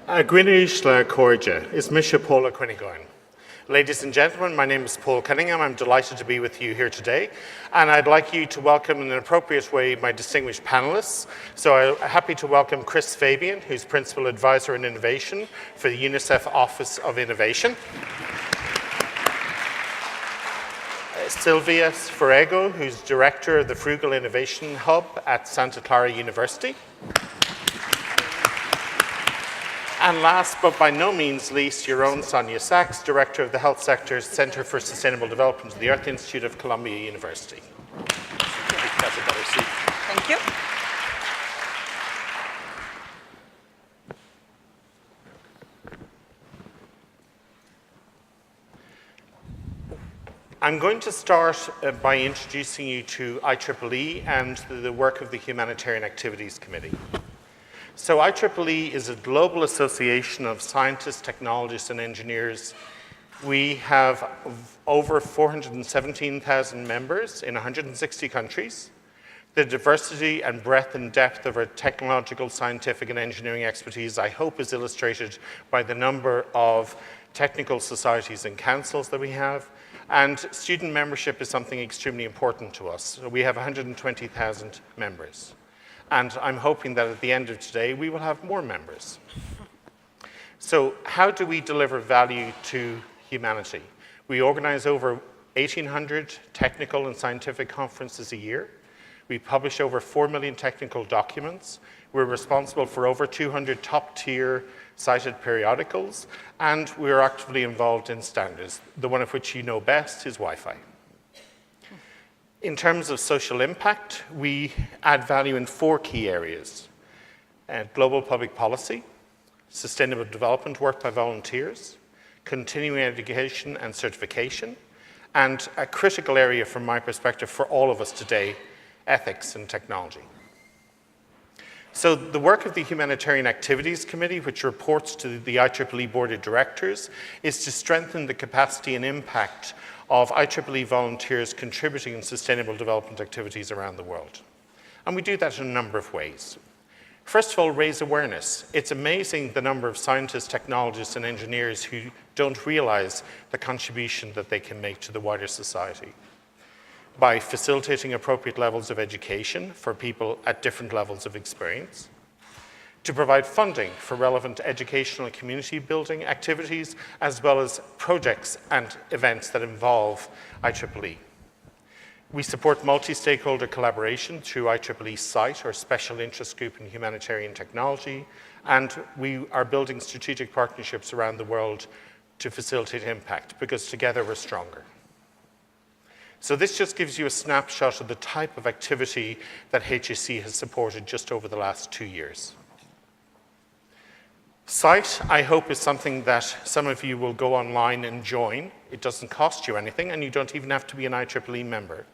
Gwyneish le Corja is Misha Paula Quinigoin. Ladies and gentlemen, my name is Paul Cunningham. I'm delighted to be with you here today. And I'd like you to welcome in an appropriate way my distinguished panelists. So I'm happy to welcome Chris Fabian, who's Principal Advisor in Innovation for the UNICEF Office of Innovation. Sylvia Sforego, who's Director of the Frugal Innovation Hub at Santa Clara University. And last, but by no means least, your own Sonia Sachs, Director of the Health Sector's Center for Sustainable Development at the Earth Institute of Columbia University. Thank you. I'm going to start by introducing you to IEEE and the work of the Humanitarian Activities Committee. So IEEE is a global association of scientists, technologists, and engineers. We have over 417,000 members in 160 countries. The diversity and breadth and depth of our technological, scientific, and engineering expertise, I hope, is illustrated by the number of technical societies and councils that we have. And student membership is something extremely important to us. So we have 120,000 members. And I'm hoping that at the end of today, we will have more members. So how do we deliver value to humanity? We organize over 1,800 technical and scientific conferences a year. We publish over 4 million technical documents. We're responsible for over 200 top-tier cited periodicals, and we're actively involved in standards. The one of which you know best is Wi-Fi. In terms of social impact, we add value in 4 key areas: global public policy, sustainable development work by volunteers, continuing education and certification, and a critical area from my perspective for all of us today, ethics and technology. So the work of the Humanitarian Activities Committee, which reports to the IEEE Board of Directors, is to strengthen the capacity and impact of IEEE volunteers contributing in sustainable development activities around the world. And we do that in a number of ways. First of all, raise awareness. It's amazing the number of scientists, technologists, and engineers who don't realize the contribution that they can make to the wider society. By facilitating appropriate levels of education for people at different levels of experience, to provide funding for relevant educational and community building activities, as well as projects and events that involve IEEE. We support multi-stakeholder collaboration through IEEE SITE, or Special Interest Group in Humanitarian Technology, and we are building strategic partnerships around the world to facilitate impact, because together we're stronger. So this just gives you a snapshot of the type of activity that HSE has supported just over the last 2 years. SITE, I hope, is something that some of you will go online and join. It doesn't cost you anything, and you don't even have to be an IEEE member.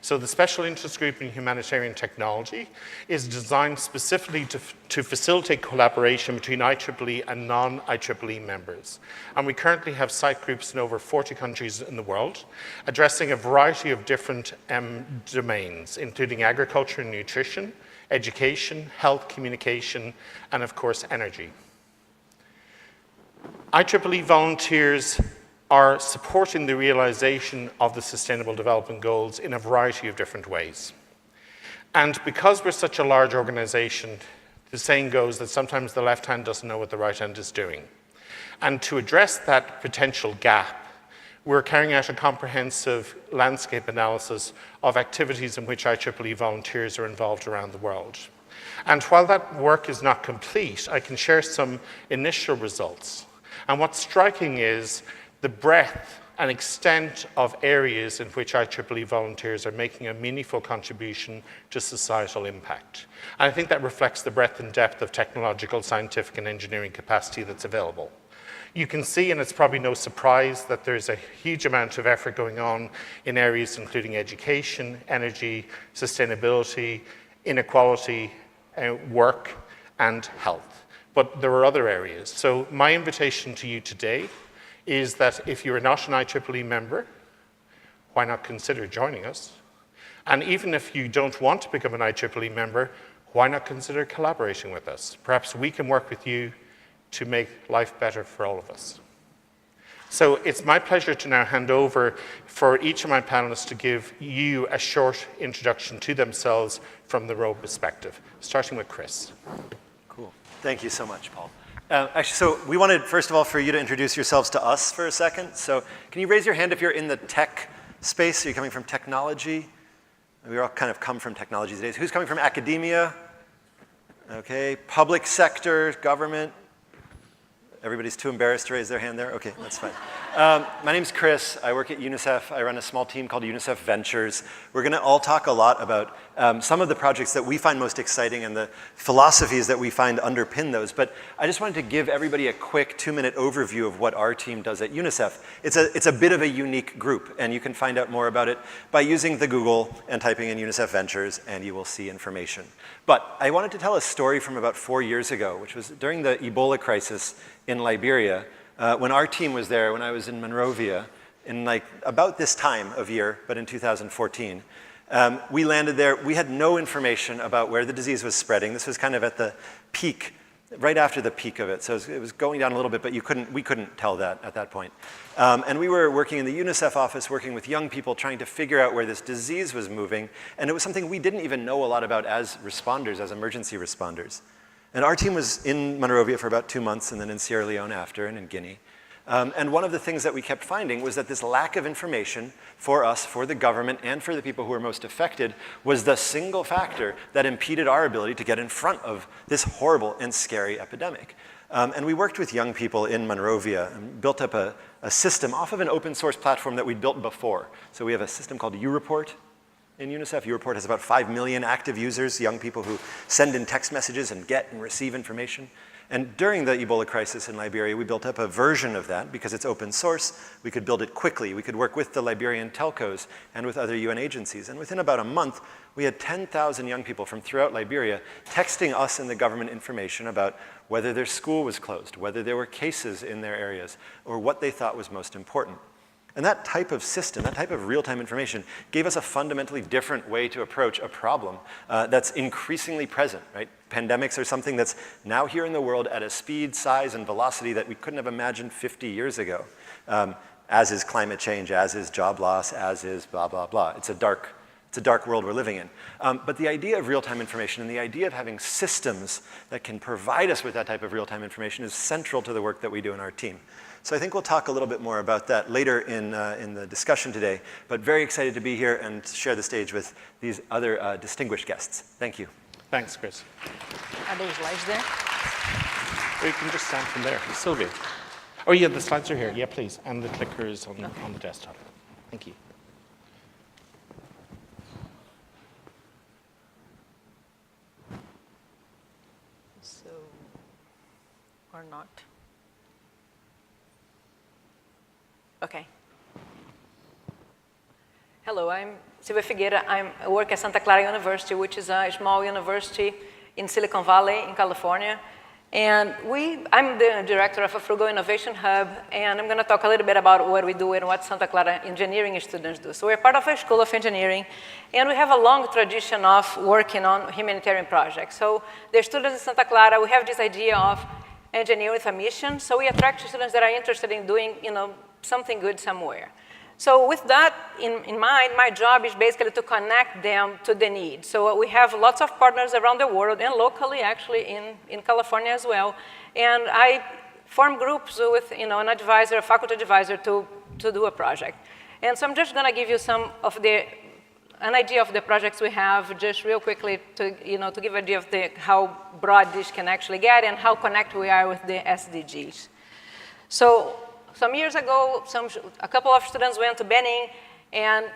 So the Special Interest Group in Humanitarian Technology is designed specifically to facilitate collaboration between IEEE and non-IEEE members. And we currently have site groups in over 40 countries in the world, addressing a variety of different domains, including agriculture and nutrition, education, health, communication, and of course, energy. IEEE volunteers are supporting the realization of the Sustainable Development Goals in a variety of different ways. And because we're such a large organization, the saying goes that sometimes the left hand doesn't know what the right hand is doing. And to address that potential gap, we're carrying out a comprehensive landscape analysis of activities in which IEEE volunteers are involved around the world. And while that work is not complete, I can share some initial results. And what's striking is the breadth and extent of areas in which IEEE volunteers are making a meaningful contribution to societal impact. And I think that reflects the breadth and depth of technological, scientific, and engineering capacity that's available. You can see, and it's probably no surprise, that there's a huge amount of effort going on in areas including education, energy, sustainability, inequality, work, and health. But there are other areas. So my invitation to you today is that if you're not an IEEE member, why not consider joining us? And even if you don't want to become an IEEE member, why not consider collaborating with us? Perhaps we can work with you to make life better for all of us. So it's my pleasure to now hand over for each of my panelists to give you a short introduction to themselves from the role perspective, starting with Chris. Cool. Thank you so much, Paul. Actually, so we wanted, first of all, for you to introduce yourselves to us for a second. So can you raise your hand if you're in the tech space? Are you coming from technology? We all kind of come from technology these days. Who's coming from academia? Okay, public sector, government. Everybody's too embarrassed to raise their hand there? Okay, that's fine. My name's Chris. I work at UNICEF. I run a small team called UNICEF Ventures. We're going to all talk a lot about some of the projects that we find most exciting and the philosophies that we find underpin those. But I just wanted to give everybody a quick 2-minute overview of what our team does at UNICEF. It's a bit of a unique group, and you can find out more about it by using the Google and typing in UNICEF Ventures, and you will see information. But I wanted to tell a story from about 4 years ago, which was during the Ebola crisis in Liberia, when our team was there, when I was in Monrovia, in like about this time of year, but in 2014. We landed there. We had no information about where the disease was spreading. This was kind of at the peak, right after the peak of it. So it was going down a little bit, but we couldn't tell that at that point. And we were working in the UNICEF office, working with young people, trying to figure out where this disease was moving. And it was something we didn't even know a lot about as responders, as emergency responders. And our team was in Monrovia for about 2 months, and then in Sierra Leone after, and in Guinea. And one of the things that we kept finding was that this lack of information for us, for the government, and for the people who were most affected was the single factor that impeded our ability to get in front of this horrible and scary epidemic. And we worked with young people in Monrovia and built up a system off of an open source platform that we'd built before. So we have a system called UReport in UNICEF. UReport has about 5 million active users, young people who send in text messages and get and receive information. And during the Ebola crisis in Liberia, we built up a version of that because it's open source. We could build it quickly. We could work with the Liberian telcos and with other UN agencies. And within about a month, we had 10,000 young people from throughout Liberia texting us and the government information about whether their school was closed, whether there were cases in their areas, or what they thought was most important. And that type of system, that type of real-time information, gave us a fundamentally different way to approach a problem that's increasingly present, right? Pandemics are something that's now here in the world at a speed, size, and velocity that we couldn't have imagined 50 years ago, as is climate change, as is job loss, as is blah, blah, blah. It's a dark world we're living in. But the idea of real-time information and the idea of having systems that can provide us with that type of real-time information is central to the work that we do in our team. So I think we'll talk a little bit more about that later in the discussion today, but very excited to be here and share the stage with these other distinguished guests. Thank you. Thanks, Chris. Are those slides there? Or you can just stand from there. Sylvia. Oh, yeah, the slides are here. Yeah, please. And the clicker is on the desktop. Thank you. So, or not. Okay. Hello, I'm Silvia Figueira. I work at Santa Clara University, which is a small university in Silicon Valley in California. And I'm the director of a Frugal Innovation Hub, and I'm going to talk a little bit about what we do and what Santa Clara engineering students do. So we're part of a school of engineering, and we have a long tradition of working on humanitarian projects. So the students in Santa Clara, we have this idea of engineering with a mission. So we attract students that are interested in doing, something good somewhere. So with that in mind, my job is basically to connect them to the need. So we have lots of partners around the world and locally, actually, in California as well. And I form groups with an advisor, a faculty advisor to do a project. And so I'm just going to give you an idea of the projects we have just real quickly to give an idea of how broad this can actually get and how connected we are with the SDGs. So some years ago, a couple of students went to Benin and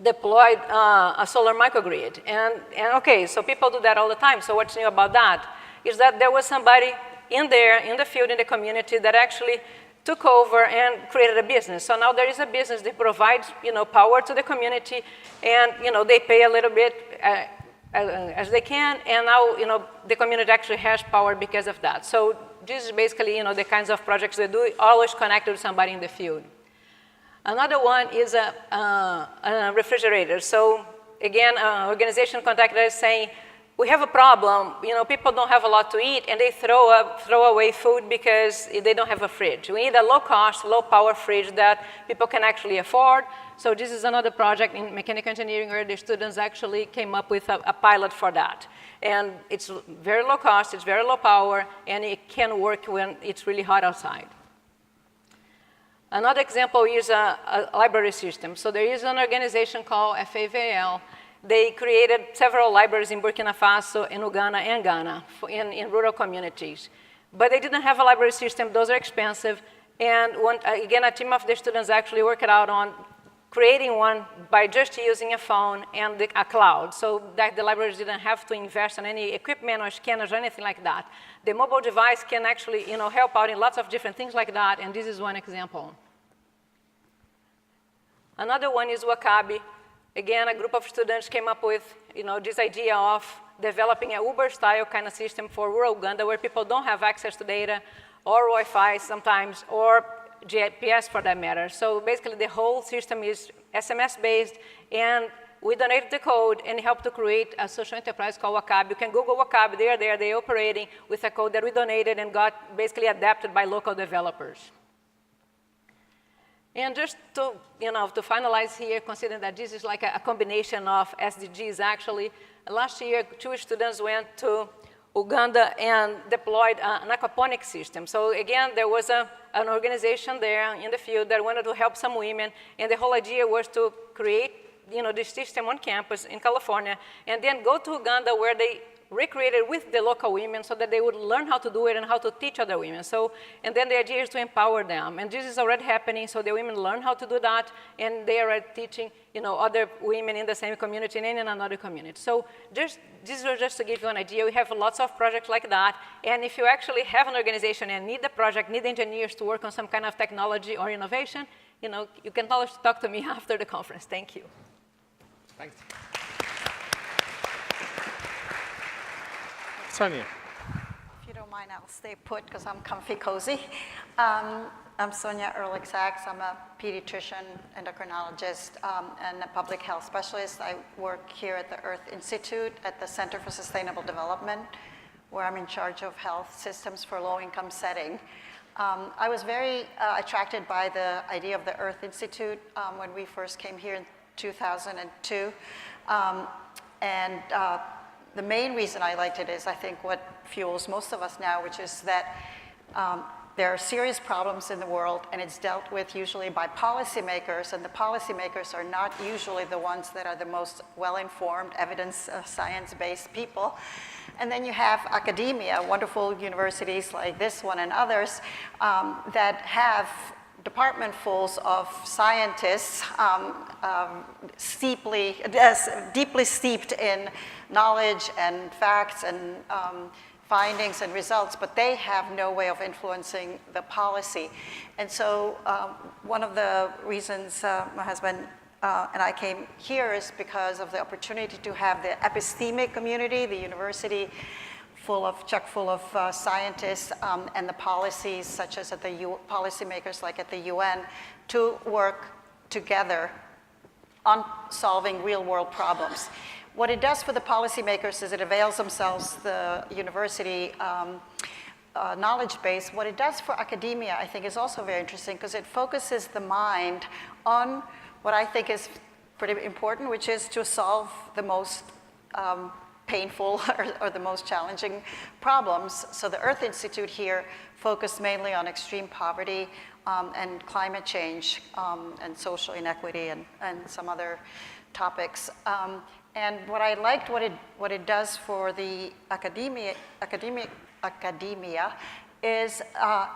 deployed a solar microgrid. And okay, so people do that all the time. So what's new about that is that there was somebody in the field, in the community that actually took over and created a business. So now there is a business that provides, power to the community, and, they pay a little bit as they can, and now, the community actually has power because of that. So this is basically, the kinds of projects they do, always connected to somebody in the field. Another one is a refrigerator. So again, an organization contacted us saying, we have a problem. People don't have a lot to eat, and they throw away food because they don't have a fridge. We need a low-cost, low-power fridge that people can actually afford. So this is another project in mechanical engineering where the students actually came up with a pilot for that. And it's very low cost, it's very low power, and it can work when it's really hot outside. Another example is a library system. So there is an organization called FAVL. They created several libraries in Burkina Faso, in Uganda, and Ghana in rural communities. But they didn't have a library system. Those are expensive. And again, a team of the students actually worked out on creating one by just using a phone and a cloud, so that the libraries didn't have to invest in any equipment or scanners or anything like that. The mobile device can actually help out in lots of different things like that, and this is one example. Another one is Wakabi. Again, a group of students came up with this idea of developing a Uber-style kind of system for rural Uganda where people don't have access to data or Wi-Fi sometimes, or GPS for that matter. So basically the whole system is SMS-based, and we donated the code and helped to create a social enterprise called Wakabi. You can Google Wakabi, they are there, they're operating with a code that we donated and got basically adapted by local developers. And just to finalize here, considering that this is like a combination of SDGs actually, last year 2 students went to Uganda and deployed an aquaponics system. So again, there was an organization there in the field that wanted to help some women, and the whole idea was to create this system on campus in California, and then go to Uganda where they recreated with the local women so that they would learn how to do it and how to teach other women. And then the idea is to empower them. And this is already happening, so the women learn how to do that, and they are teaching other women in the same community and in another community. So this was just to give you an idea. We have lots of projects like that. And if you actually have an organization and need the project, need engineers to work on some kind of technology or innovation, you can always talk to me after the conference. Thank you. Thanks. Sonia. If you don't mind, I'll stay put because I'm comfy cozy. I'm Sonia Ehrlich-Sachs. I'm a pediatrician, endocrinologist, and a public health specialist. I work here at the Earth Institute at the Center for Sustainable Development, where I'm in charge of health systems for low-income setting. I was very attracted by the idea of the Earth Institute when we first came here in 2002. The main reason I liked it is, I think, what fuels most of us now, which is that there are serious problems in the world, and it's dealt with usually by policymakers, and the policymakers are not usually the ones that are the most well-informed, evidence, science-based people. And then you have academia, wonderful universities like this one and others that have departmentfuls of scientists deeply steeped in knowledge and facts and findings and results, but they have no way of influencing the policy. And so one of the reasons my husband and I came here is because of the opportunity to have the epistemic community, the university chock full of scientists and the policies, such as at the policymakers like at the UN, to work together on solving real world problems. What it does for the policymakers is it avails themselves the university knowledge base. What it does for academia, I think, is also very interesting because it focuses the mind on what I think is pretty important, which is to solve the most painful or the most challenging problems. So the Earth Institute here focused mainly on extreme poverty and climate change and social inequity and some other topics. And what I liked, what it does for the academia is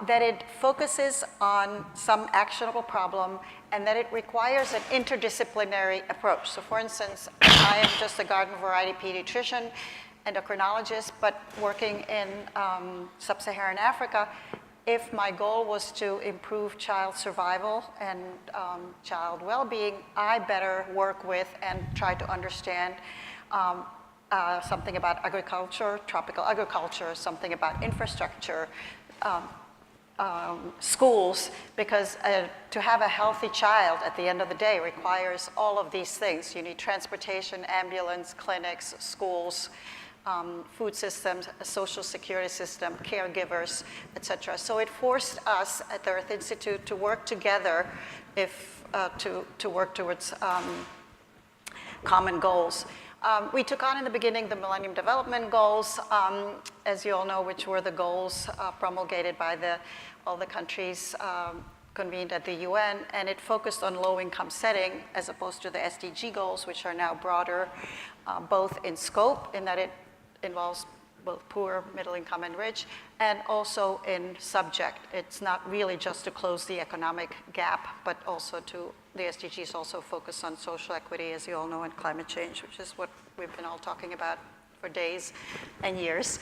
that it focuses on some actionable problem and that it requires an interdisciplinary approach. So for instance, I am just a garden variety pediatrician, endocrinologist, but working in sub-Saharan Africa. If my goal was to improve child survival and child well-being, I better work with and try to understand something about agriculture, tropical agriculture, something about infrastructure, schools, because to have a healthy child at the end of the day requires all of these things. You need transportation, ambulance, clinics, schools, food systems, a social security system, caregivers, et cetera. So it forced us at the Earth Institute to work together to work towards common goals. We took on in the beginning the Millennium Development Goals, as you all know, which were the goals promulgated by all the countries convened at the UN, and it focused on low-income setting as opposed to the SDG goals, which are now broader, both in scope, in that it involves both poor, middle income, and rich, and also in subject. It's not really just to close the economic gap, but also the SDGs also focus on social equity, as you all know, and climate change, which is what we've been all talking about for days and years.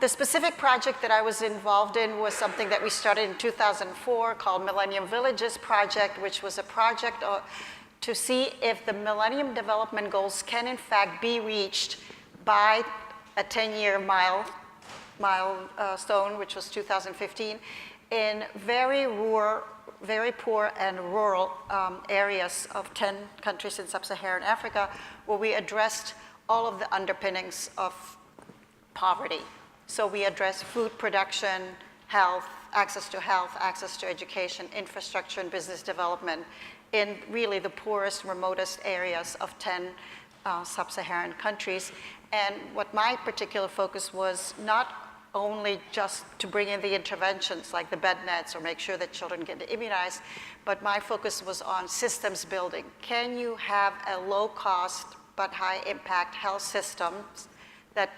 The specific project that I was involved in was something that we started in 2004 called Millennium Villages Project, which was a project to see if the Millennium Development Goals can in fact be reached by a 10-year milestone, which was 2015, in very poor and rural areas of 10 countries in sub-Saharan Africa, where we addressed all of the underpinnings of poverty. So we addressed food production, health, access to education, infrastructure, and business development in really the poorest, remotest areas of 10 sub-Saharan countries. And what my particular focus was not only just to bring in the interventions like the bed nets or make sure that children get immunized, but my focus was on systems building. Can you have a low-cost but high-impact health system that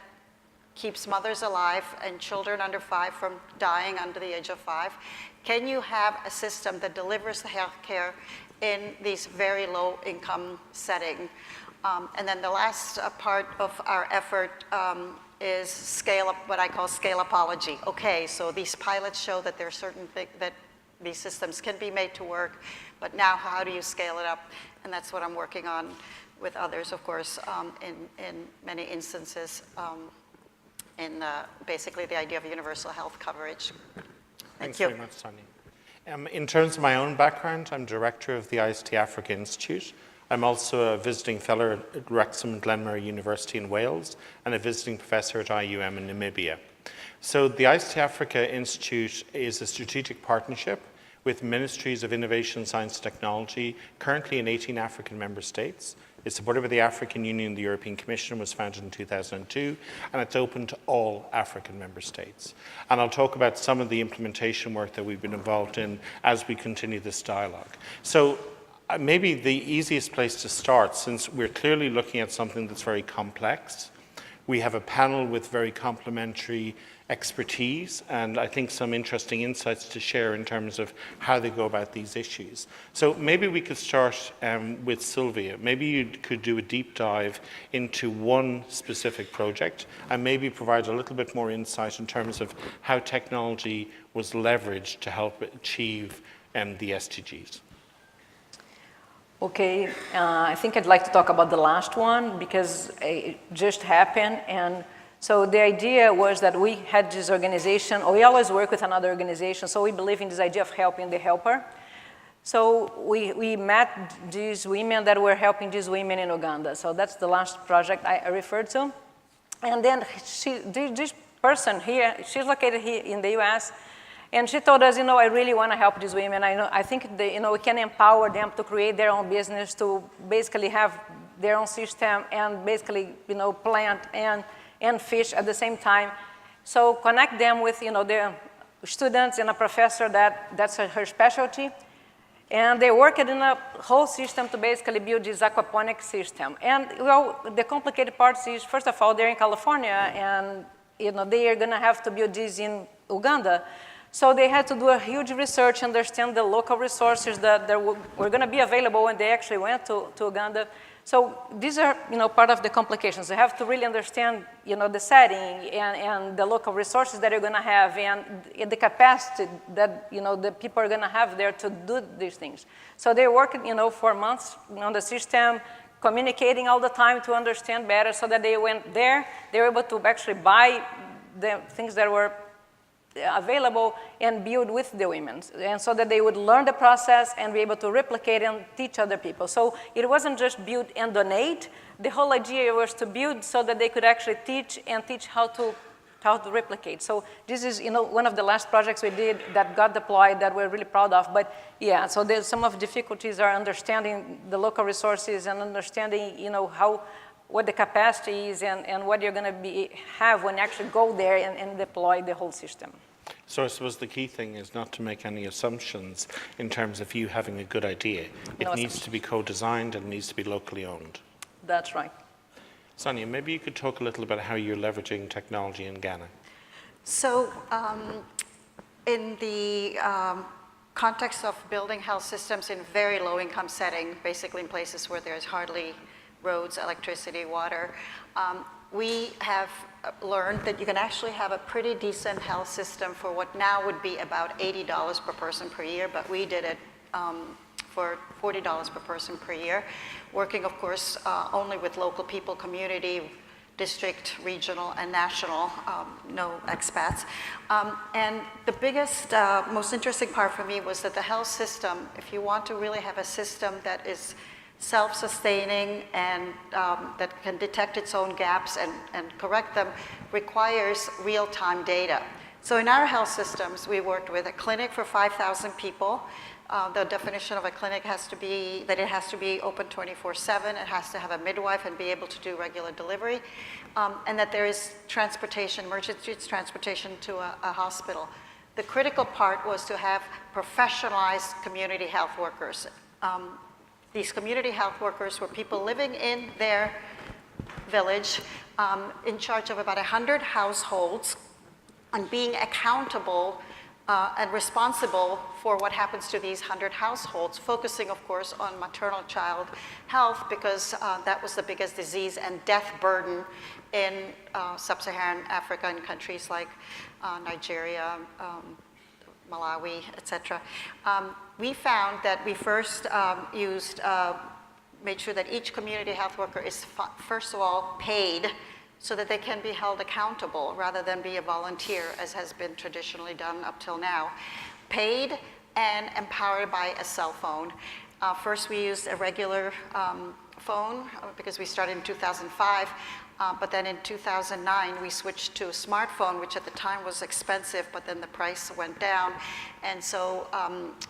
keeps mothers alive and children under 5 from dying under the age of 5? Can you have a system that delivers the health care in these very low-income settings? And then the last part of our effort is scale up, what I call scale-upology. Okay, so these pilots show that there are certain things that these systems can be made to work, but now how do you scale it up? And that's what I'm working on with others, of course, in many instances, in basically the idea of universal health coverage. Thanks very much, Sonia. In terms of my own background, I'm director of the ICSD Africa Institute. I'm also a visiting fellow at Wrexham and Glenmurray University in Wales and a visiting professor at IUM in Namibia. So the ICSD Africa Institute is a strategic partnership with ministries of innovation, science, and technology, currently in 18 African member states. It's supported by the African Union and the European Commission, was founded in 2002, and it's open to all African member states. And I'll talk about some of the implementation work that we've been involved in as we continue this dialogue. So maybe the easiest place to start, since we're clearly looking at something that's very complex, we have a panel with very complementary expertise and I think some interesting insights to share in terms of how they go about these issues. So maybe we could start with Sylvia. Maybe you could do a deep dive into one specific project and maybe provide a little bit more insight in terms of how technology was leveraged to help achieve the SDGs. Okay, I think I'd like to talk about the last one because it just happened. And so the idea was that we had this organization, or we always work with another organization, so we believe in this idea of helping the helper. So we met these women that were helping these women in Uganda. So that's the last project I referred to. And then this person here, she's located here in the US, and she told us, I really want to help these women. I think we can empower them to create their own business, to basically have their own system and basically, plant and fish at the same time. So connect them with, the students and a professor that's her specialty. And they worked in a whole system to basically build this aquaponic system. And the complicated part is, first of all, they're in California, and they are going to have to build this in Uganda. So they had to do a huge research, understand the local resources that were going to be available when they actually went to Uganda. So these are, part of the complications. They have to really understand, the setting and the local resources that you're going to have and the capacity that, the people are going to have there to do these things. So they worked, for months on the system, communicating all the time to understand better so that they went there. They were able to actually buy the things that were available and build with the women, and so that they would learn the process and be able to replicate and teach other people. So it wasn't just build and donate. The whole idea was to build so that they could actually teach and teach how to replicate. So this is, one of the last projects we did that got deployed that we're really proud of. But yeah, so there's some of the difficulties are understanding the local resources and understanding, what the capacity is and what you're going to have when you actually go there and deploy the whole system. So I suppose the key thing is not to make any assumptions in terms of you having a good idea. It needs to be co-designed and needs to be locally owned. That's right. Sonia, maybe you could talk a little about how you're leveraging technology in Ghana. So in the context of building health systems in very low-income setting, basically in places where there's hardly roads, electricity, water, we have learned that you can actually have a pretty decent health system for what now would be about $80 per person per year, but we did it for $40 per person per year, working, of course, only with local people, community, district, regional, and national, no expats. And the biggest, most interesting part for me was that the health system, if you want to really have a system that is self-sustaining and that can detect its own gaps and correct them, requires real-time data. So in our health systems, we worked with a clinic for 5,000 people. The definition of a clinic has to be that it has to be open 24/7, it has to have a midwife and be able to do regular delivery, and that there is transportation, emergency transportation to a hospital. The critical part was to have professionalized community health workers. These community health workers were people living in their village, in charge of about 100 households, and being accountable and responsible for what happens to these 100 households, focusing, of course, on maternal-child health, because that was the biggest disease and death burden in sub-Saharan Africa and countries like Nigeria, Malawi, et cetera. We found that we first made sure that each community health worker is, first of all, paid so that they can be held accountable rather than be a volunteer, as has been traditionally done up till now. Paid and empowered by a cell phone. First, we used a regular phone because we started in 2005. But then in 2009, we switched to a smartphone, which at the time was expensive, but then the price went down. And so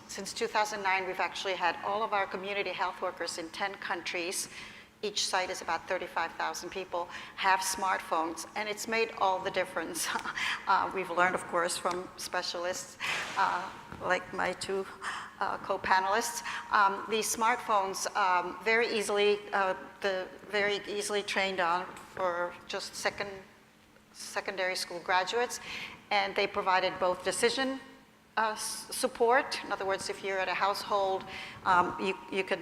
since 2009, we've actually had all of our community health workers in 10 countries. Each site is about 35,000 people, have smartphones, and it's made all the difference. We've learned, of course, from specialists like my two co-panelists. These smartphones very easily trained on for just secondary school graduates, and they provided both decision support. In other words, if you're at a household, you can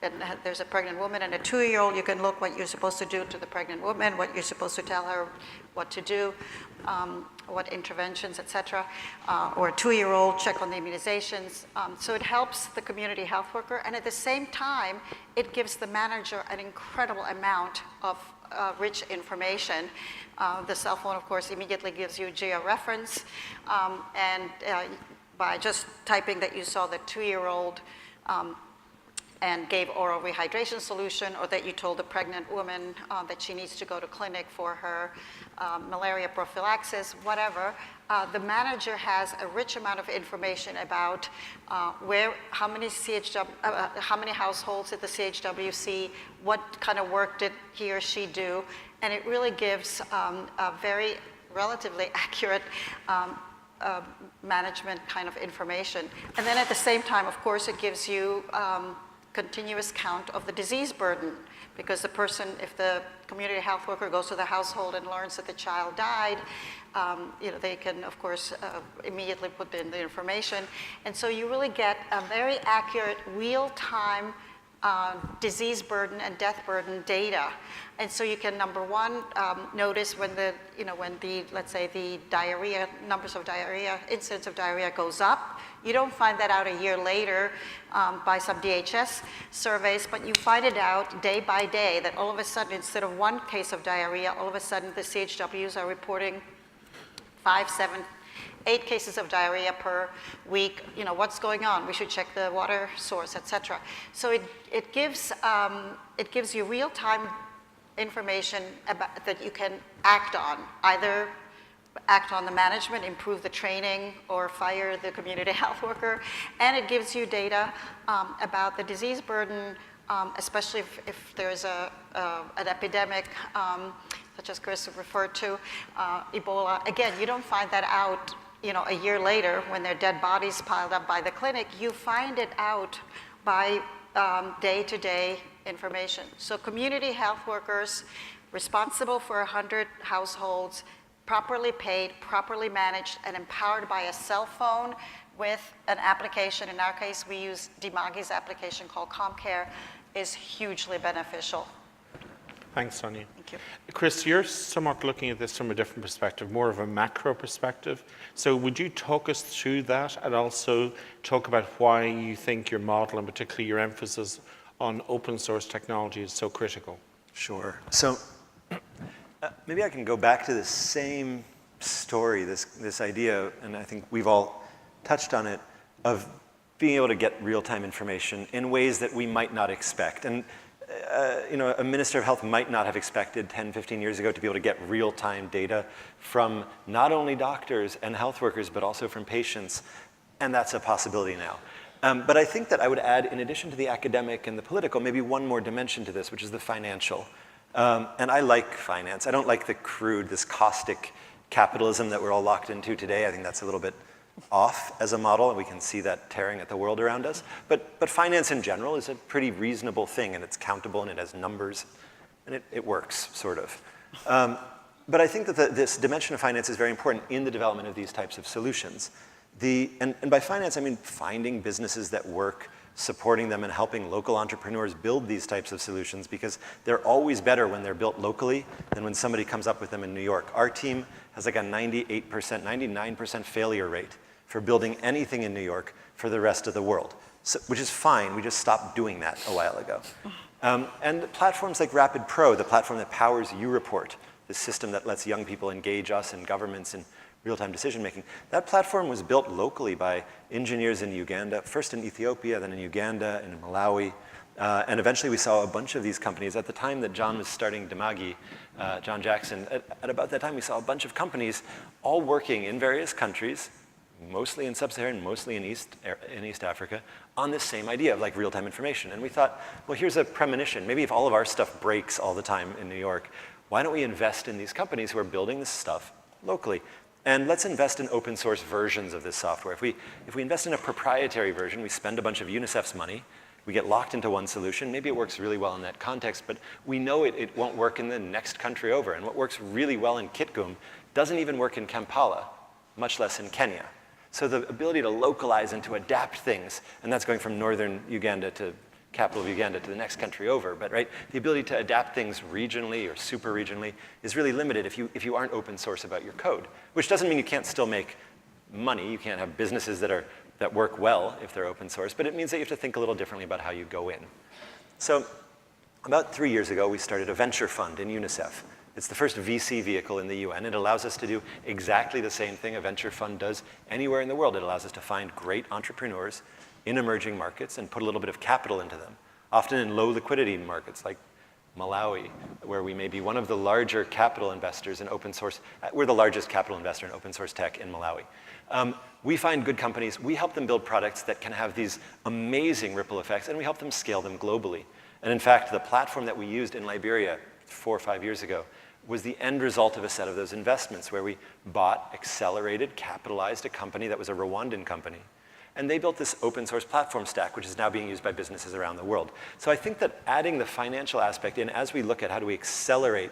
and there's a pregnant woman and a 2-year-old, you can look what you're supposed to do to the pregnant woman, what you're supposed to tell her what to do, what interventions, et cetera. Or a 2-year-old, check on the immunizations. So it helps the community health worker, and at the same time, it gives the manager an incredible amount of rich information. The cell phone, of course, immediately gives you georeference, and by just typing that you saw the 2-year-old and gave oral rehydration solution, or that you told the pregnant woman that she needs to go to clinic for her malaria prophylaxis, whatever, the manager has a rich amount of information about how many households did the CHW see, what kind of work did he or she do, and it really gives a very relatively accurate management kind of information. And then at the same time, of course, it gives you continuous count of the disease burden, because the person, if the community health worker goes to the household and learns that the child died, they can, of course, immediately put in the information. And so you really get a very accurate, real-time disease burden and death burden data. And so you can, number one, notice when let's say the diarrhea, numbers of diarrhea, incidence of diarrhea goes up. You don't find that out a year later by some DHS surveys, but you find it out day by day that all of a sudden, instead of one case of diarrhea, all of a sudden the CHWs are reporting 5, 7 8 cases of diarrhea per week, what's going on? We should check the water source, et cetera. So it gives you real-time information that you can act on, either act on the management, improve the training, or fire the community health worker. And it gives you data about the disease burden, especially if there's an epidemic, such as Chris referred to, Ebola. Again, you don't find that out a year later when there are dead bodies piled up by the clinic. You find it out by day-to-day information. So community health workers responsible for 100 households, properly paid, properly managed, and empowered by a cell phone with an application. In our case, we use Dimagi's application called ComCare, is hugely beneficial. Thanks, Sonia. Thank you. Chris, you're somewhat looking at this from a different perspective, more of a macro perspective. So would you talk us through that and also talk about why you think your model, and particularly your emphasis on open source technology, is so critical? Sure. So maybe I can go back to the same story, this idea, and I think we've all touched on it, of being able to get real-time information in ways that we might not expect. And a minister of health might not have expected 10, 15 years ago to be able to get real-time data from not only doctors and health workers, but also from patients, and that's a possibility now. But I think that I would add, in addition to the academic and the political, maybe one more dimension to this, which is the financial. And I like finance. I don't like the crude, this caustic capitalism that we're all locked into today. I think that's a little bit off as a model, and we can see that tearing at the world around us. But finance in general is a pretty reasonable thing, and it's countable, and it has numbers, and it works, sort of. But I think that this dimension of finance is very important in the development of these types of solutions. And by finance, I mean finding businesses that work, supporting them, and helping local entrepreneurs build these types of solutions, because they're always better when they're built locally than when somebody comes up with them in New York. Our team has like a 98%, 99% failure rate for building anything in New York for the rest of the world, which is fine. We just stopped doing that a while ago. And platforms like Rapid Pro, the platform that powers YouReport, the system that lets young people engage us and governments in real-time decision-making, that platform was built locally by engineers in Uganda, first in Ethiopia, then in Uganda, and in Malawi. And eventually we saw a bunch of these companies. At the time that John was starting Dimagi, John Jackson, at about that time we saw a bunch of companies all working in various countries, mostly in Sub-Saharan, mostly in East Africa, on this same idea of like real-time information. And we thought, well, here's a premonition. Maybe if all of our stuff breaks all the time in New York, why don't we invest in these companies who are building this stuff locally? And let's invest in open source versions of this software. If we invest in a proprietary version, we spend a bunch of UNICEF's money, we get locked into one solution. Maybe it works really well in that context, but we know it won't work in the next country over. And what works really well in Kitgum doesn't even work in Kampala, much less in Kenya. So the ability to localize and to adapt things, and that's going from northern Uganda to capital of Uganda to the next country over, but right, the ability to adapt things regionally or super regionally is really limited if you aren't open source about your code, which doesn't mean you can't still make money. You can't have businesses that work well if they're open source, but it means that you have to think a little differently about how you go in. So about 3 years ago, we started a venture fund in UNICEF. It's the first VC vehicle in the UN. It allows us to do exactly the same thing a venture fund does anywhere in the world. It allows us to find great entrepreneurs in emerging markets and put a little bit of capital into them, often in low liquidity markets like Malawi, where we may be one of the larger capital investors in open source. We're the largest capital investor in open source tech in Malawi. We find good companies. We help them build products that can have these amazing ripple effects, and we help them scale them globally. And in fact, the platform that we used in Liberia 4 or 5 years ago was the end result of a set of those investments, where we bought, accelerated, capitalized a company that was a Rwandan company. And they built this open source platform stack, which is now being used by businesses around the world. So I think that adding the financial aspect in as we look at how do we accelerate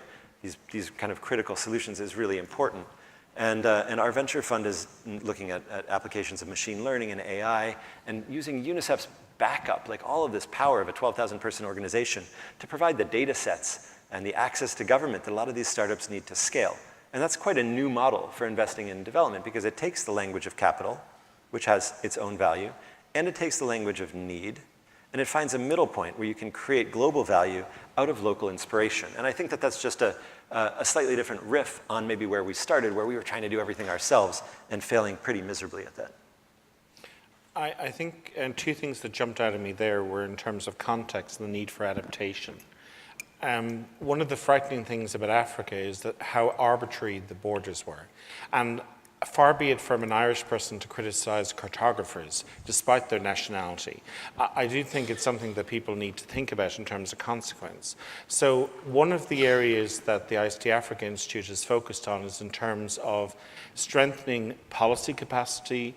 these kind of critical solutions is really important. And our venture fund is looking at applications of machine learning and AI, and using UNICEF's backup, like all of this power of a 12,000 person organization, to provide the data sets and the access to government that a lot of these startups need to scale. And that's quite a new model for investing in development, because it takes the language of capital, which has its own value, and it takes the language of need, and it finds a middle point where you can create global value out of local inspiration. And I think that that's just a a slightly different riff on maybe where we started, where we were trying to do everything ourselves and failing pretty miserably at that. I think two things that jumped out at me there were in terms of context and the need for adaptation. One of the frightening things about Africa is that how arbitrary the borders were. And far be it from an Irish person to criticize cartographers, despite their nationality. I do think it's something that people need to think about in terms of consequence. So one of the areas that the ICSD Africa Institute is focused on is in terms of strengthening policy capacity,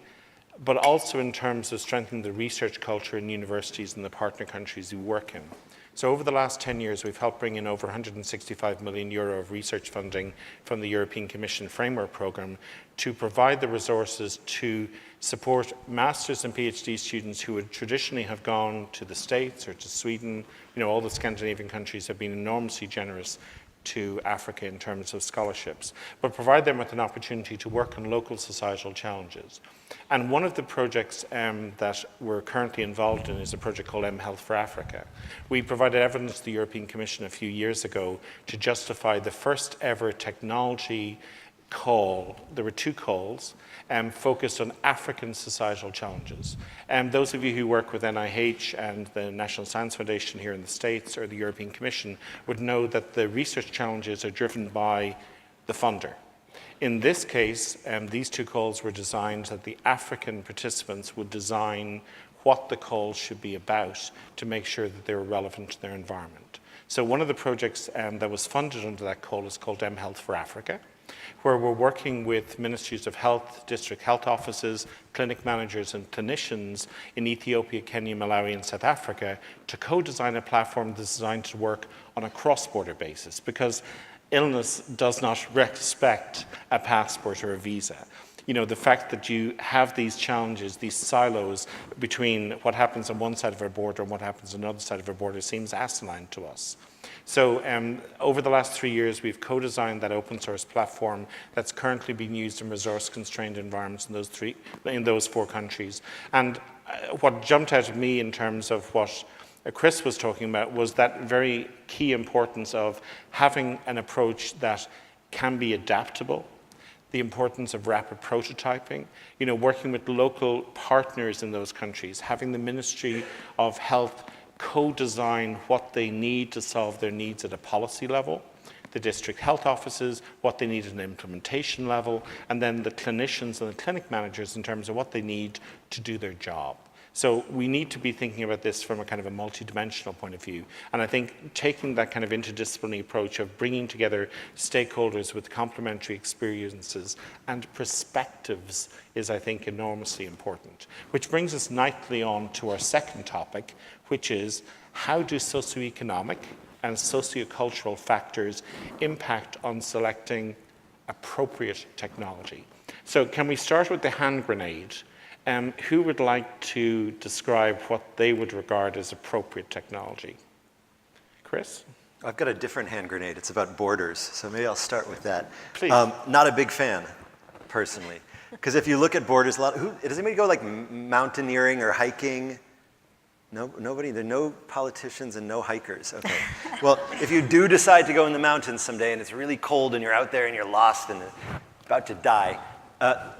but also in terms of strengthening the research culture in universities and the partner countries we work in. So over the last 10 years, we've helped bring in over 165 million euro of research funding from the European Commission Framework Programme to provide the resources to support master's and PhD students who would traditionally have gone to the States or to Sweden. All the Scandinavian countries have been enormously generous to Africa in terms of scholarships, but provide them with an opportunity to work on local societal challenges. And one of the projects that we're currently involved in is a project called mHealth4Afrika. We provided evidence to the European Commission a few years ago to justify the first ever technology call. There were 2 calls focused on African societal challenges. Those of you who work with NIH and the National Science Foundation here in the States or the European Commission would know that the research challenges are driven by the funder. In this case, these 2 calls were designed that the African participants would design what the calls should be about to make sure that they were relevant to their environment. So one of the projects that was funded under that call is called mHealth4Afrika, where we're working with ministries of health, district health offices, clinic managers and clinicians in Ethiopia, Kenya, Malawi and South Africa to co-design a platform that's designed to work on a cross-border basis, because illness does not respect a passport or a visa. The fact that you have these challenges, these silos between what happens on one side of our border and what happens on another side of our border seems asinine to us. So over the last 3 years, we've co-designed that open source platform that's currently being used in resource-constrained environments in those 4 countries. And what jumped out at me in terms of what Chris was talking about was that very key importance of having an approach that can be adaptable, the importance of rapid prototyping, working with local partners in those countries, having the Ministry of Health co-design what they need to solve their needs at a policy level, the district health offices, what they need at an implementation level, and then the clinicians and the clinic managers in terms of what they need to do their job. So we need to be thinking about this from a kind of a multidimensional point of view. And I think taking that kind of interdisciplinary approach of bringing together stakeholders with complementary experiences and perspectives is, I think, enormously important. Which brings us nicely on to our second topic, which is how do socioeconomic and sociocultural factors impact on selecting appropriate technology? So can we start with the hand grenade? Who would like to describe what they would regard as appropriate technology? Chris? I've got a different hand grenade. It's about borders, so maybe I'll start with that. Please. Not a big fan, personally. Because if you look at borders, does anybody go like mountaineering or hiking? No, nobody? There are no politicians and no hikers. Okay. Well, if you do decide to go in the mountains someday and it's really cold and you're out there and you're lost and about to die,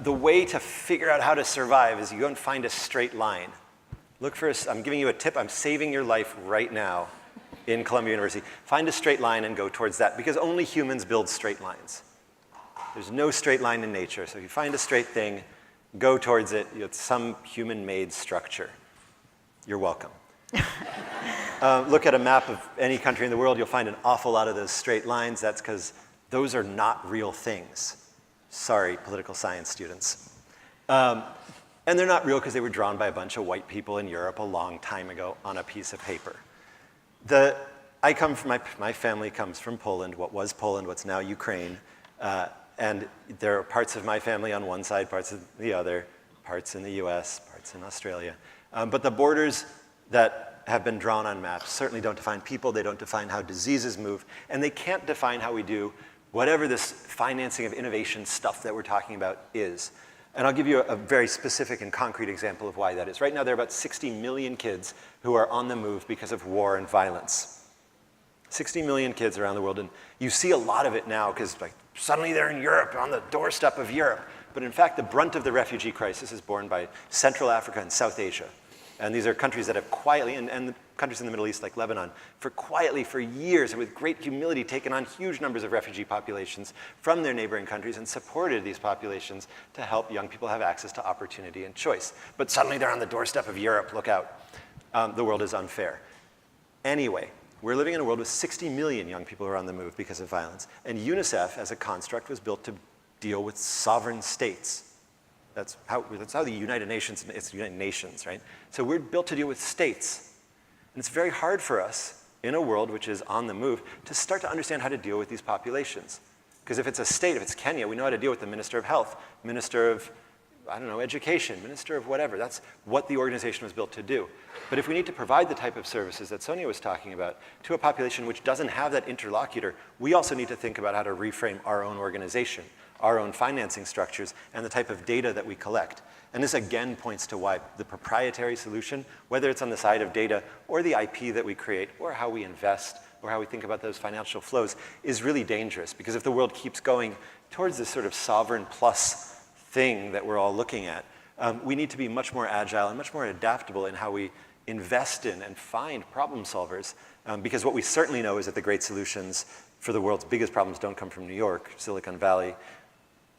the way to figure out how to survive is you go and find a straight line. I'm giving you a tip. I'm saving your life right now in Columbia University. Find a straight line and go towards that, because only humans build straight lines. There's no straight line in nature. So if you find a straight thing, go towards it. It's some human-made structure. You're welcome. Look at a map of any country in the world. You'll find an awful lot of those straight lines. That's because those are not real things. Sorry, political science students. And they're not real because they were drawn by a bunch of white people in Europe a long time ago on a piece of paper. My family comes from Poland, what was Poland, what's now Ukraine. And there are parts of my family on one side, parts of the other, parts in the US, parts in Australia. But the borders that have been drawn on maps certainly don't define people, they don't define how diseases move, and they can't define how we do whatever this financing of innovation stuff that we're talking about is. And I'll give you a very specific and concrete example of why that is. Right now, there are about 60 million kids who are on the move because of war and violence. 60 million kids around the world, and you see a lot of it now because like suddenly they're in Europe, on the doorstep of Europe. But in fact, the brunt of the refugee crisis is borne by Central Africa and South Asia. And these are countries that have quietly, and the countries in the Middle East like Lebanon, for years and with great humility taken on huge numbers of refugee populations from their neighboring countries and supported these populations to help young people have access to opportunity and choice. But suddenly they're on the doorstep of Europe, look out. The world is unfair. Anyway, we're living in a world with 60 million young people who are on the move because of violence. And UNICEF as a construct was built to deal with sovereign states. That's how the United Nations, it's the United Nations, right? So we're built to deal with states. And it's very hard for us in a world which is on the move to start to understand how to deal with these populations. Because if it's a state, if it's Kenya, we know how to deal with the Minister of Health, Minister of, I don't know, Education, Minister of whatever. That's what the organization was built to do. But if we need to provide the type of services that Sonia was talking about to a population which doesn't have that interlocutor, we also need to think about how to reframe our own organization, our own financing structures, and the type of data that we collect. And this again points to why the proprietary solution, whether it's on the side of data or the IP that we create or how we invest or how we think about those financial flows, is really dangerous. Because if the world keeps going towards this sort of sovereign plus thing that we're all looking at, we need to be much more agile and much more adaptable in how we invest in and find problem solvers. Because what we certainly know is that the great solutions for the world's biggest problems don't come from New York, Silicon Valley,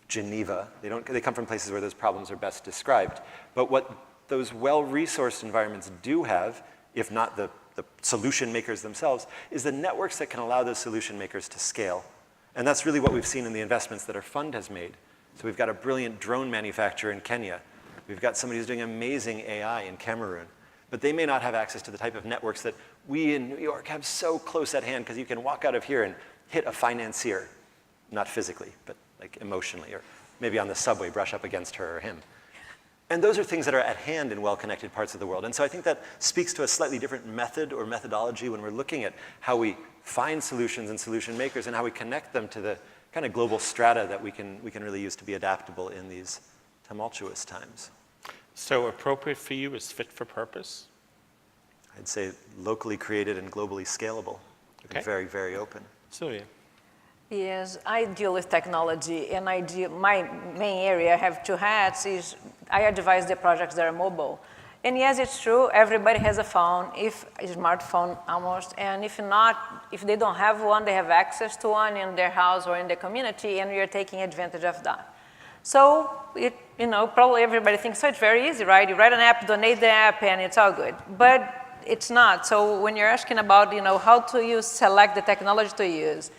Geneva. They come from places where those problems are best described. But what those well-resourced environments do have, if not the solution makers themselves, is the networks that can allow those solution makers to scale. And that's really what we've seen in the investments that our fund has made. So we've got a brilliant drone manufacturer in Kenya. We've got somebody who's doing amazing AI in Cameroon. But they may not have access to the type of networks that we in New York have so close at hand, because you can walk out of here and hit a financier, not physically, but like emotionally, or maybe on the subway, brush up against her or him. And those are things that are at hand in well-connected parts of the world. And so I think that speaks to a slightly different method or methodology when we're looking at how we find solutions and solution makers and how we connect them to the kind of global strata that we can really use to be adaptable in these tumultuous times. So appropriate for you is fit for purpose? I'd say locally created and globally scalable. Okay. And very, very open. Sylvia. Yes, I deal with technology, and my main area, I have two hats, is I advise the projects that are mobile. And yes, it's true, everybody has a phone, a smartphone almost, and if not, if they don't have one, they have access to one in their house or in their community, and we are taking advantage of that. So, probably everybody thinks, so it's very easy, right? You write an app, donate the app, and it's all good. But it's not. So when you're asking about, how to select the technology to use,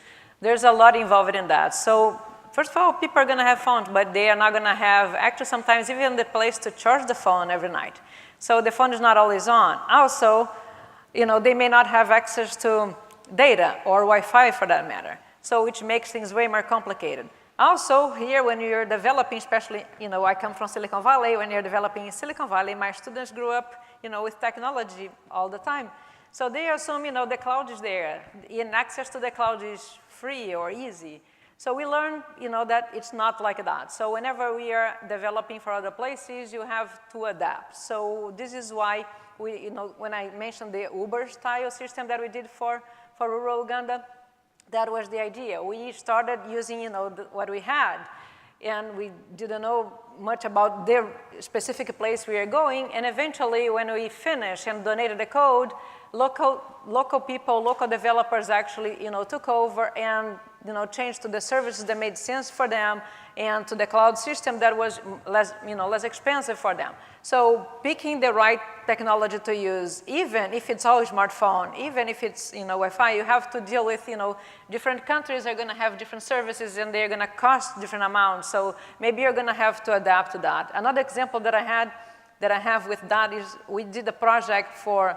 there's a lot involved in that. So first of all, people are going to have phones, but they are not going to have, actually sometimes even the place to charge the phone every night. So the phone is not always on. Also, they may not have access to data or Wi-Fi for that matter. So which makes things way more complicated. Also, here when you're developing, especially, I come from Silicon Valley, when you're developing in Silicon Valley, my students grew up, with technology all the time. So they assume, the cloud is there, and access to the cloud is free or easy. So we learn, that it's not like that. So whenever we are developing for other places, you have to adapt. So this is why we, when I mentioned the Uber-style system that we did for rural Uganda, that was the idea. We started using, what we had, and we didn't know much about the specific place we are going. And eventually, when we finished and donated the code, local people, local developers actually, took over and, changed to the services that made sense for them and to the cloud system that was less expensive for them. So picking the right technology to use, even if it's all smartphone, even if it's, Wi-Fi, you have to deal with, different countries are going to have different services and they're going to cost different amounts. So maybe you're going to have to adapt to that. Another example that I have with that is we did a project for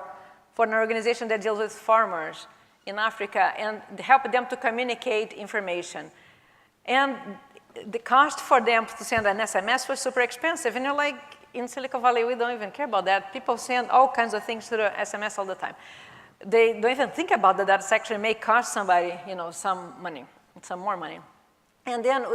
an organization that deals with farmers in Africa and help them to communicate information. And the cost for them to send an SMS was super expensive. And you're like, in Silicon Valley, we don't even care about that. People send all kinds of things through the SMS all the time. They don't even think about that. That's actually may cost somebody, some money, some more money. And then,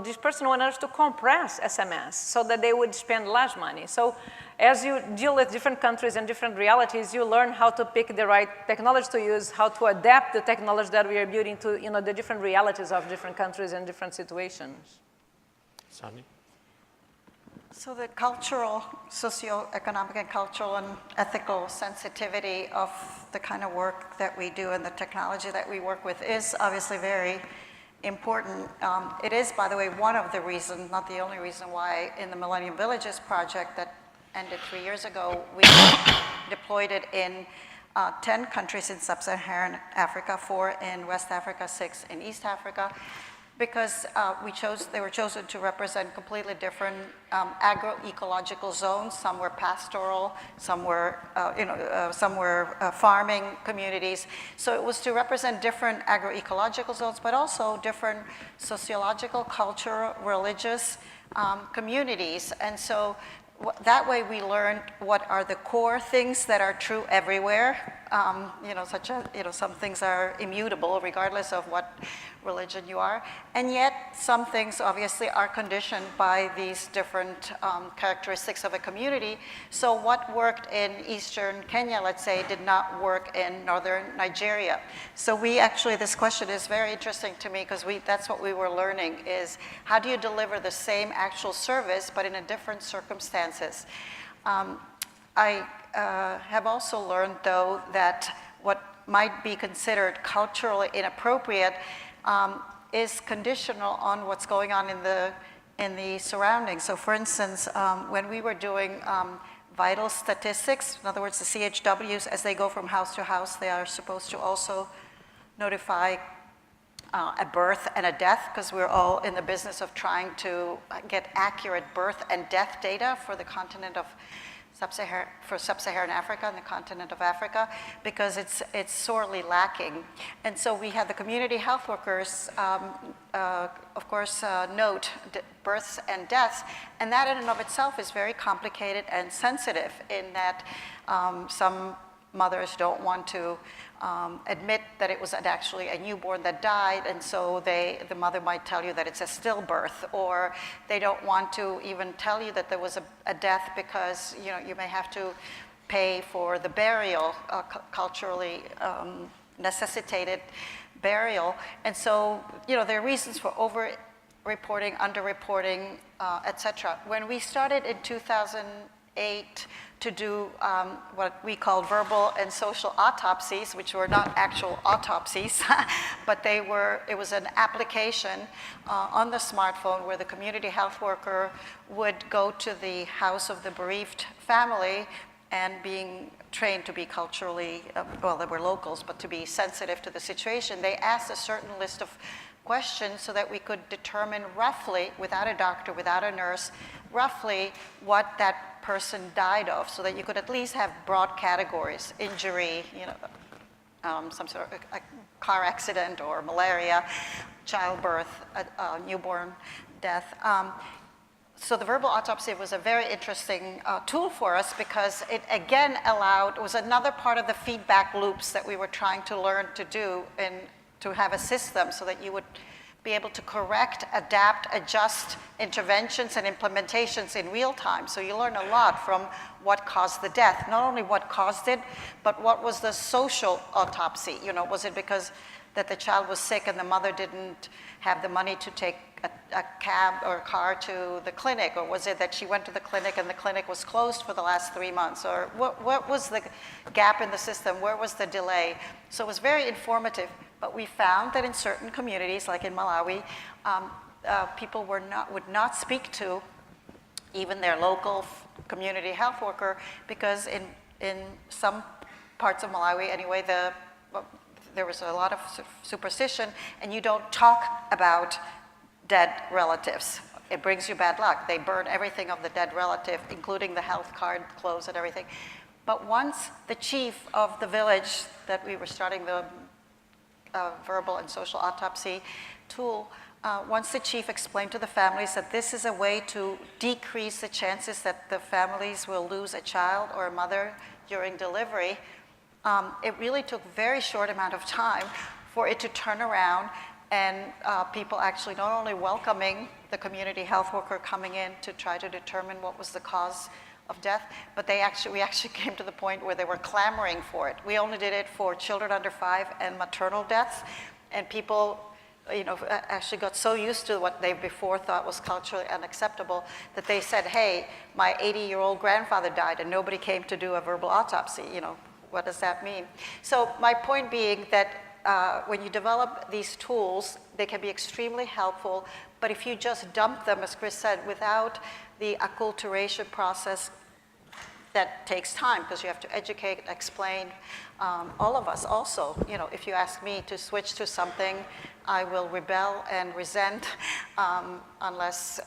this person wanted us to compress SMS so that they would spend less money. So as you deal with different countries and different realities, you learn how to pick the right technology to use, how to adapt the technology that we are building to the different realities of different countries and different situations. Sonia? So the cultural, socioeconomic and cultural and ethical sensitivity of the kind of work that we do and the technology that we work with is obviously very important. It is, by the way, one of the reasons, not the only reason, why in the Millennium Villages project that ended 3 years ago, we deployed it in 10 countries in Sub-Saharan Africa, 4 in West Africa, 6 in East Africa, because they were chosen to represent completely different agroecological zones. Some were pastoral, some were, farming communities. So it was to represent different agroecological zones, but also different sociological, cultural, religious communities. And so that way we learned what are the core things that are true everywhere. Such as, some things are immutable regardless of what religion you are. And yet some things obviously are conditioned by these different characteristics of a community. So what worked in Eastern Kenya, let's say, did not work in Northern Nigeria. So we actually, this question is very interesting to me because that's what we were learning is how do you deliver the same actual service but in a different circumstances? I have also learned, though, that what might be considered culturally inappropriate is conditional on what's going on in the surroundings. So, for instance, when we were doing vital statistics, in other words, the CHWs, as they go from house to house, they are supposed to also notify a birth and a death, because we're all in the business of trying to get accurate birth and death data for the continent of Sub-Saharan Africa and the continent of Africa, because it's sorely lacking. And so we had the community health workers, of course, note births and deaths, and that in and of itself is very complicated and sensitive in that some mothers don't want to admit that it was actually a newborn that died, and so the mother might tell you that it's a stillbirth, or they don't want to even tell you that there was a death because you may have to pay for the burial, culturally necessitated burial. And so there are reasons for over-reporting, under-reporting, etc. When we started in 2008 to do what we call verbal and social autopsies, which were not actual autopsies, but it was an application on the smartphone where the community health worker would go to the house of the bereaved family, and being trained to be culturally, they were locals, but to be sensitive to the situation, they asked a certain list of questions so that we could determine roughly, without a doctor, without a nurse, roughly what that person died of, so that you could at least have broad categories: injury, some sort of a car accident or malaria, childbirth, newborn death. So the verbal autopsy was a very interesting tool for us, because it again it was another part of the feedback loops that we were trying to learn to do, and to have a system so that you would be able to correct, adapt, adjust interventions and implementations in real time. So you learn a lot from what caused the death, not only what caused it, but what was the social autopsy. Was it because that the child was sick and the mother didn't have the money to take a cab or a car to the clinic, or was it that she went to the clinic and the clinic was closed for the last 3 months, or what was the gap in the system, where was the delay? So it was very informative. But we found that in certain communities, like in Malawi, people would not speak to even their local community health worker, because in some parts of Malawi, anyway, there was a lot of superstition, and you don't talk about dead relatives. It brings you bad luck. They burn everything of the dead relative, including the health card, clothes, and everything. But once the chief of the village that we were starting the verbal and social autopsy tool, once the chief explained to the families that this is a way to decrease the chances that the families will lose a child or a mother during delivery, it really took a very short amount of time for it to turn around and people actually not only welcoming the community health worker coming in to try to determine what was the cause of death, but we actually came to the point where they were clamoring for it. We only did it for children under 5 and maternal deaths, and people actually got so used to what they before thought was culturally unacceptable that they said, hey, my 80-year-old grandfather died and nobody came to do a verbal autopsy. What does that mean? So my point being that when you develop these tools, they can be extremely helpful, but if you just dump them, as Chris said, without the acculturation process, that takes time because you have to educate, explain. All of us also, if you ask me to switch to something, I will rebel and resent unless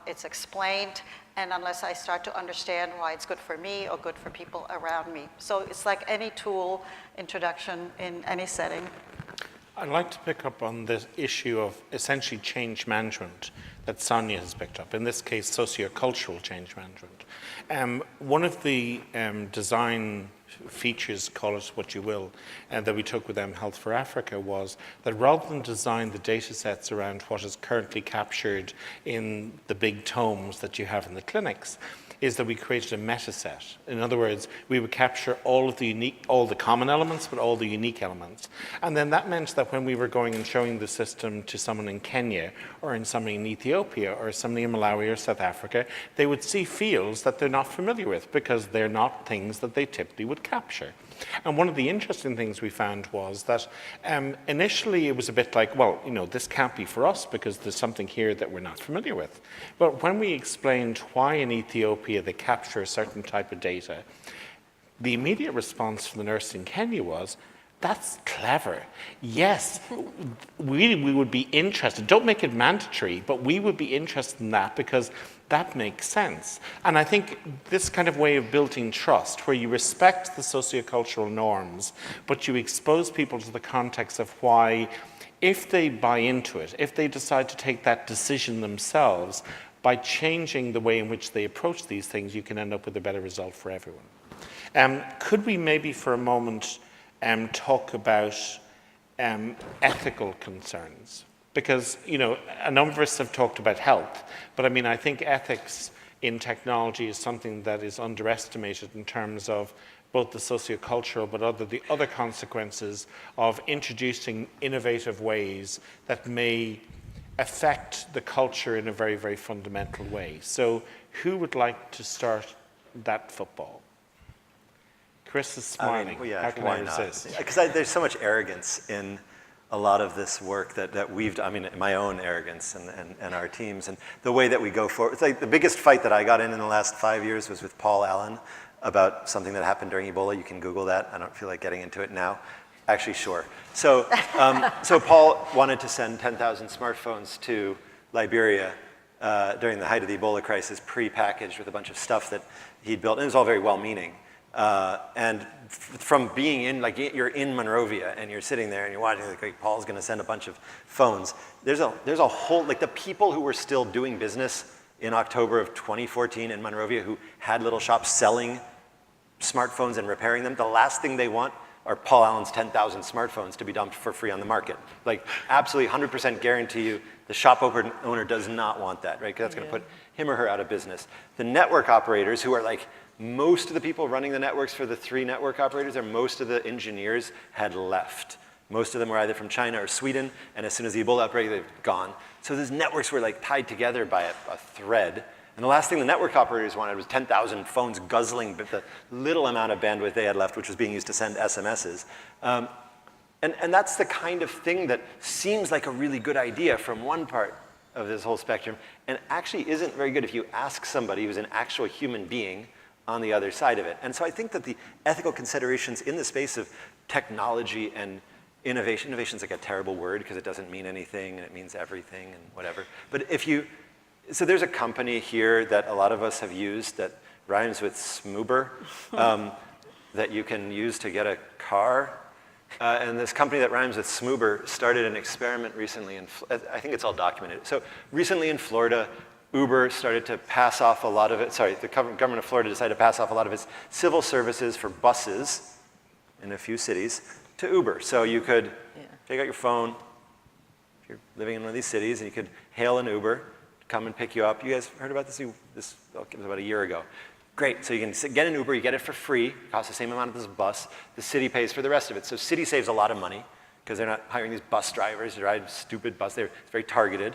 it's explained and unless I start to understand why it's good for me or good for people around me. So it's like any tool introduction in any setting. I'd like to pick up on this issue of essentially change management that Sonia has picked up, in this case, sociocultural change management. One of the design features, call it what you will, that we took with mHealth4Afrika was that rather than design the data sets around what is currently captured in the big tomes that you have in the clinics, is that we created a meta set. In other words, we would capture all the common elements, but all the unique elements. And then that meant that when we were going and showing the system to someone in Kenya, or in somebody in Ethiopia, or somebody in Malawi or South Africa, they would see fields that they're not familiar with because they're not things that they typically would capture. And one of the interesting things we found was that initially it was a bit like, well, this can't be for us because there's something here that we're not familiar with. But when we explained why in Ethiopia they capture a certain type of data, the immediate response from the nurse in Kenya was, that's clever. Yes, we would be interested. Don't make it mandatory, but we would be interested in that because that makes sense. And I think this kind of way of building trust, where you respect the sociocultural norms, but you expose people to the context of why, if they buy into it, if they decide to take that decision themselves, by changing the way in which they approach these things, you can end up with a better result for everyone. Could we maybe for a moment talk about ethical concerns? Because, a number of us have talked about health, but I think ethics in technology is something that is underestimated in terms of both the sociocultural, but the other consequences of introducing innovative ways that may affect the culture in a very, very fundamental way. So who would like to start that football? Chris is smiling. How can I resist? Because there's so much arrogance in a lot of this work that we've, my own arrogance and our teams and the way that we go forward. It's like the biggest fight that I got in the last 5 years was with Paul Allen about something that happened during Ebola. You can Google that. I don't feel like getting into it now. Actually, sure. So, so Paul wanted to send 10,000 smartphones to Liberia during the height of the Ebola crisis, pre-packaged with a bunch of stuff that he'd built. And it was all very well-meaning. And from being in, you're in Monrovia and you're sitting there and you're watching, Paul's going to send a bunch of phones. There's a whole, the people who were still doing business in October of 2014 in Monrovia who had little shops selling smartphones and repairing them, the last thing they want are Paul Allen's 10,000 smartphones to be dumped for free on the market. Absolutely 100% guarantee you the shop owner does not want that, right? Because that's going to put him or her out of business. The network operators who are most of the people running the networks for the 3 network operators, or most of the engineers had left. Most of them were either from China or Sweden, and as soon as the Ebola outbreak, they've gone. So those networks were tied together by a thread. And the last thing the network operators wanted was 10,000 phones guzzling the little amount of bandwidth they had left, which was being used to send SMSs. And that's the kind of thing that seems like a really good idea from one part of this whole spectrum, and actually isn't very good if you ask somebody who's an actual human being on the other side of it. And so I think that the ethical considerations in the space of technology and innovation, innovation's a terrible word because it doesn't mean anything and it means everything and whatever. But so there's a company here that a lot of us have used that rhymes with smoober, that you can use to get a car. And this company that rhymes with smoober started an experiment recently, I think it's all documented. So recently in Florida, Uber started to pass off a lot of it, the government of Florida decided to pass off a lot of its civil services for buses in a few cities to Uber. So you could take out your phone, if you're living in one of these cities and you could hail an Uber to come and pick you up. You guys heard about this? This was about a year ago. Great, so you can get an Uber, you get it for free, it costs the same amount as a bus, the city pays for the rest of it. So city saves a lot of money because they're not hiring these bus drivers to ride stupid bus, it's very targeted.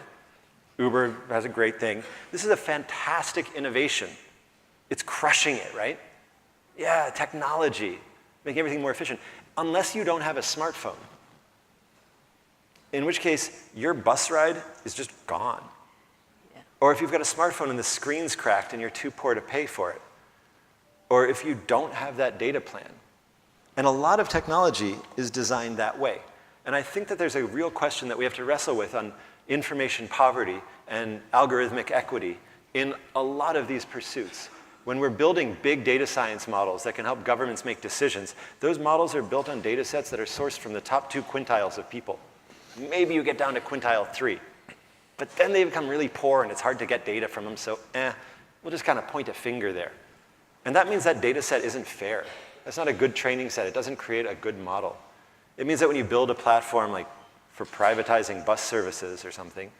Uber has a great thing. This is a fantastic innovation. It's crushing it, right? Yeah, technology, making everything more efficient. Unless you don't have a smartphone, in which case your bus ride is just gone. Yeah. Or if you've got a smartphone and the screen's cracked and you're too poor to pay for it. Or if you don't have that data plan. And a lot of technology is designed that way. And I think that there's a real question that we have to wrestle with on information poverty and algorithmic equity in a lot of these pursuits. When we're building big data science models that can help governments make decisions, those models are built on data sets that are sourced from the top 2 quintiles of people. Maybe you get down to quintile 3. But then they become really poor and it's hard to get data from them, so we'll just kind of point a finger there. And that means that data set isn't fair. That's not a good training set. It doesn't create a good model. It means that when you build a platform like for privatizing bus services or something,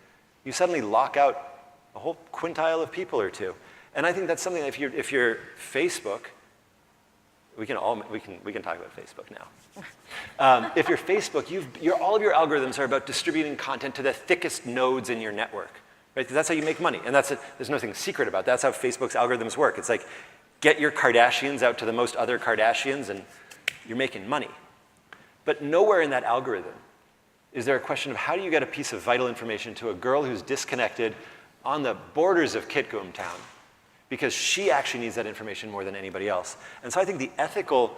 you suddenly lock out a whole quintile of people or two. And I think that's something that if you're Facebook, we can talk about Facebook now. If you're Facebook, all of your algorithms are about distributing content to the thickest nodes in your network, right? Because that's how you make money, and there's nothing secret about that. That's how Facebook's algorithms work. It's like, get your Kardashians out to the most other Kardashians, and you're making money. But nowhere in that algorithm is there a question of how do you get a piece of vital information to a girl who's disconnected on the borders of Kitgum town, because she actually needs that information more than anybody else. And so I think the ethical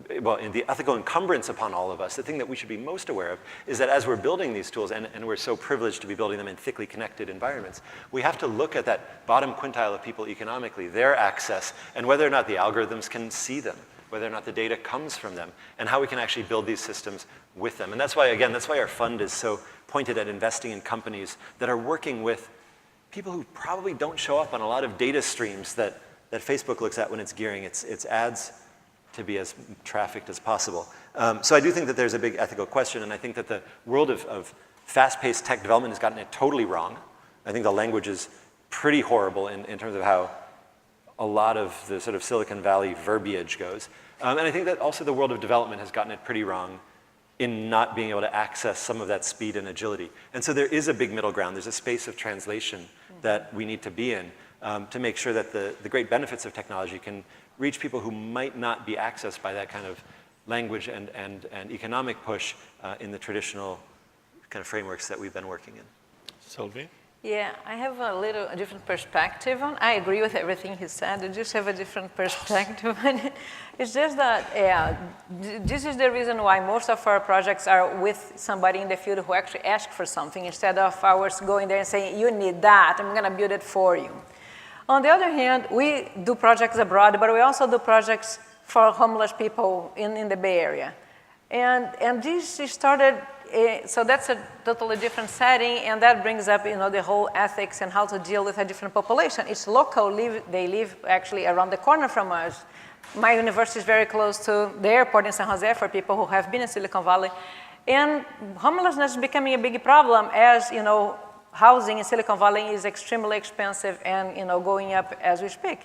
encumbrance upon all of us, the thing that we should be most aware of, is that as we're building these tools, and we're so privileged to be building them in thickly connected environments, we have to look at that bottom quintile of people economically, their access, and whether or not the algorithms can see them, whether or not the data comes from them, and how we can actually build these systems with them. And that's why, again, that's why our fund is so pointed at investing in companies that are working with people who probably don't show up on a lot of data streams that Facebook looks at when it's gearing its ads to be as trafficked as possible. So I do think that there's a big ethical question, and I think that the world of fast-paced tech development has gotten it totally wrong. I think the language is pretty horrible in terms of how a lot of the sort of Silicon Valley verbiage goes. And I think that also the world of development has gotten it pretty wrong in not being able to access some of that speed and agility. And so there is a big middle ground. There's a space of translation that we need to be in to make sure that the great benefits of technology can reach people who might not be accessed by that kind of language and economic push in the traditional kind of frameworks that we've been working in. Sylvie? Yeah, I have a different perspective on. I agree with everything he said. I just have a different perspective on it. It's just that this is the reason why most of our projects are with somebody in the field who actually asks for something instead of ours going there and saying, you need that, I'm going to build it for you. On the other hand, we do projects abroad, but we also do projects for homeless people in the Bay Area. And this started, so that's a totally different setting, and that brings up the whole ethics and how to deal with a different population. It's local, they live actually around the corner from us. My university is very close to the airport in San Jose for people who have been in Silicon Valley. And homelessness is becoming a big problem as, housing in Silicon Valley is extremely expensive and, going up as we speak.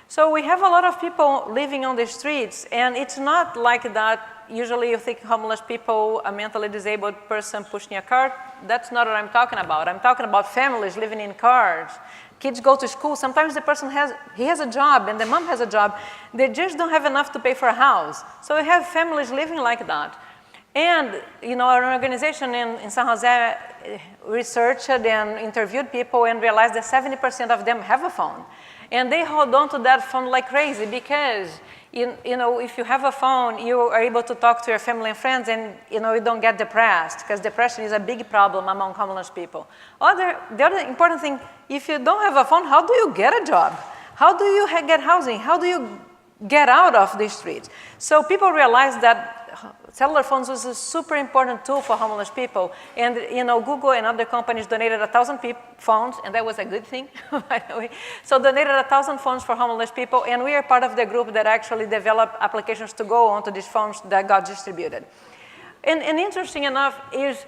So we have a lot of people living on the streets, and it's not like that. Usually you think homeless people, a mentally disabled person pushing a cart. That's not what I'm talking about. I'm talking about families living in cars. Kids go to school. Sometimes the person has a job and the mom has a job. They just don't have enough to pay for a house. So we have families living like that. And, our organization in San Jose researched and interviewed people and realized that 70% of them have a phone. And they hold on to that phone like crazy because, if you have a phone, you are able to talk to your family and friends and, you don't get depressed because depression is a big problem among homeless people. The other important thing, if you don't have a phone, how do you get a job? How do you get housing? How do you get out of the streets? So people realize that cellular phones was a super important tool for homeless people. And, Google and other companies donated 1,000 phones, and that was a good thing, by the way. So donated 1,000 phones for homeless people, and we are part of the group that actually developed applications to go onto these phones that got distributed. And interesting enough is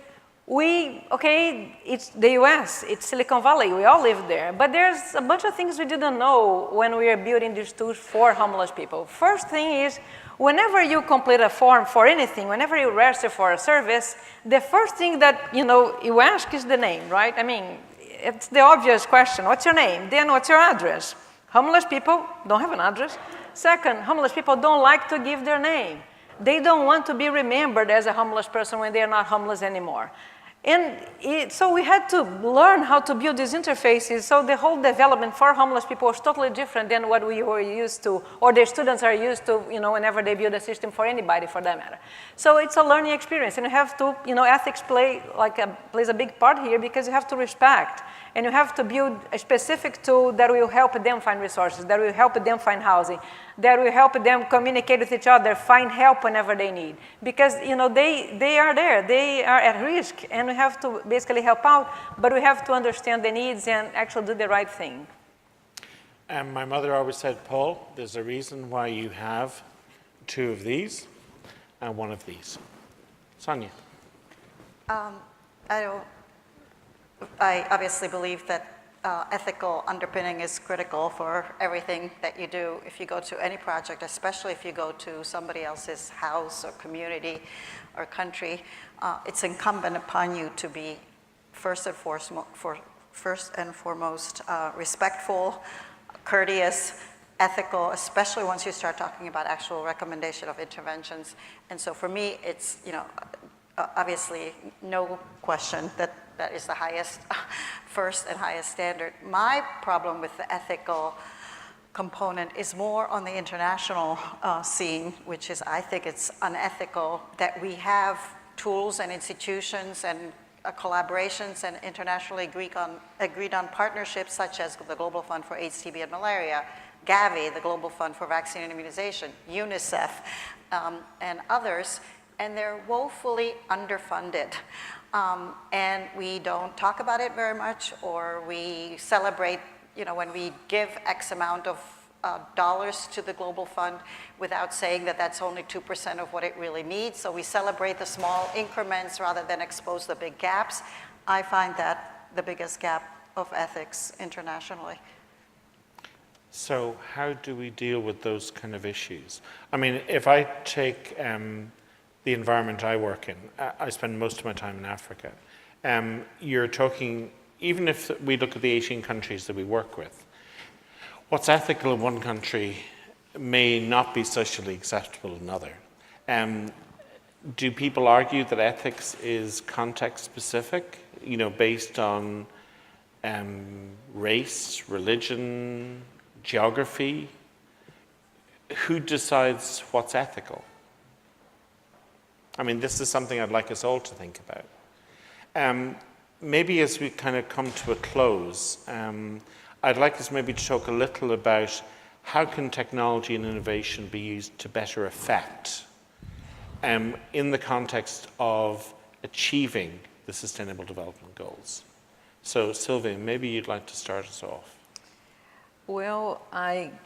it's the US, it's Silicon Valley, we all live there, but there's a bunch of things we didn't know when we were building these tools for homeless people. First thing is, whenever you complete a form for anything, whenever you register for a service, the first thing that you ask is the name, right? I mean, it's the obvious question, what's your name? Then what's your address? Homeless people don't have an address. Second, homeless people don't like to give their name. They don't want to be remembered as a homeless person when they are not homeless anymore. And so we had to learn how to build these interfaces, so the whole development for homeless people was totally different than what we were used to, or their students are used to, whenever they build a system for anybody, for that matter. So it's a learning experience, and you have to, ethics plays a big part here, because you have to respect, and you have to build a specific tool that will help them find resources, that will help them find housing, that will help them communicate with each other, find help whenever they need. Because they are there, they are at risk, and we have to basically help out, but we have to understand the needs and actually do the right thing. And my mother always said, Paul, there's a reason why you have 2 of these and 1 of these. Sonia. I obviously believe that ethical underpinning is critical for everything that you do. If you go to any project, especially if you go to somebody else's house or community or country, it's incumbent upon you to be first and foremost respectful, courteous, ethical, especially once you start talking about actual recommendation of interventions. And so for me, it's obviously no question that is the highest, first and highest standard. My problem with the ethical component is more on the international scene, which is, I think it's unethical that we have tools and institutions and collaborations and internationally agreed on partnerships such as the Global Fund for AIDS, TB, and Malaria, Gavi, the Global Fund for Vaccine and Immunization, UNICEF, and others, and they're woefully underfunded. And we don't talk about it very much, or we celebrate, when we give X amount of dollars to the Global Fund without saying that that's only 2% of what it really needs. So we celebrate the small increments rather than expose the big gaps. I find that the biggest gap of ethics internationally. So how do we deal with those kind of issues? I mean, if I take the environment I work in, I spend most of my time in Africa. You're talking, even if we look at the 18 countries that we work with, what's ethical in one country may not be socially acceptable in another. Do people argue that ethics is context specific, based on race, religion, geography? Who decides what's ethical? I mean, this is something I'd like us all to think about. Maybe as we kind of come to a close, I'd like us maybe to talk a little about how can technology and innovation be used to better effect in the context of achieving the Sustainable Development Goals. So Sylvia, maybe you'd like to start us off. Well,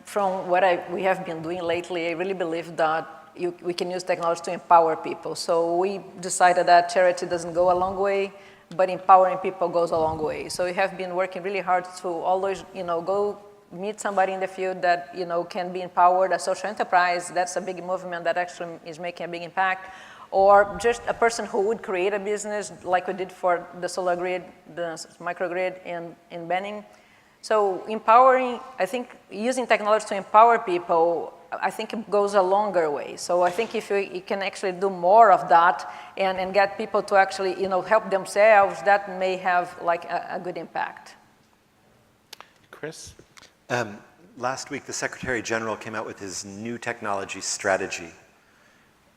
from what we have been doing lately, I really believe that we can use technology to empower people. So we decided that charity doesn't go a long way, but empowering people goes a long way. So we have been working really hard to always, go meet somebody in the field that, can be empowered, a social enterprise. That's a big movement that actually is making a big impact. Or just a person who would create a business like we did for the solar grid, the microgrid in Benin. So empowering, I think using technology to empower people, I think it goes a longer way. So I think if you can actually do more of that and get people to actually, help themselves, that may have like a good impact. Chris? Last week, the Secretary General came out with his new technology strategy.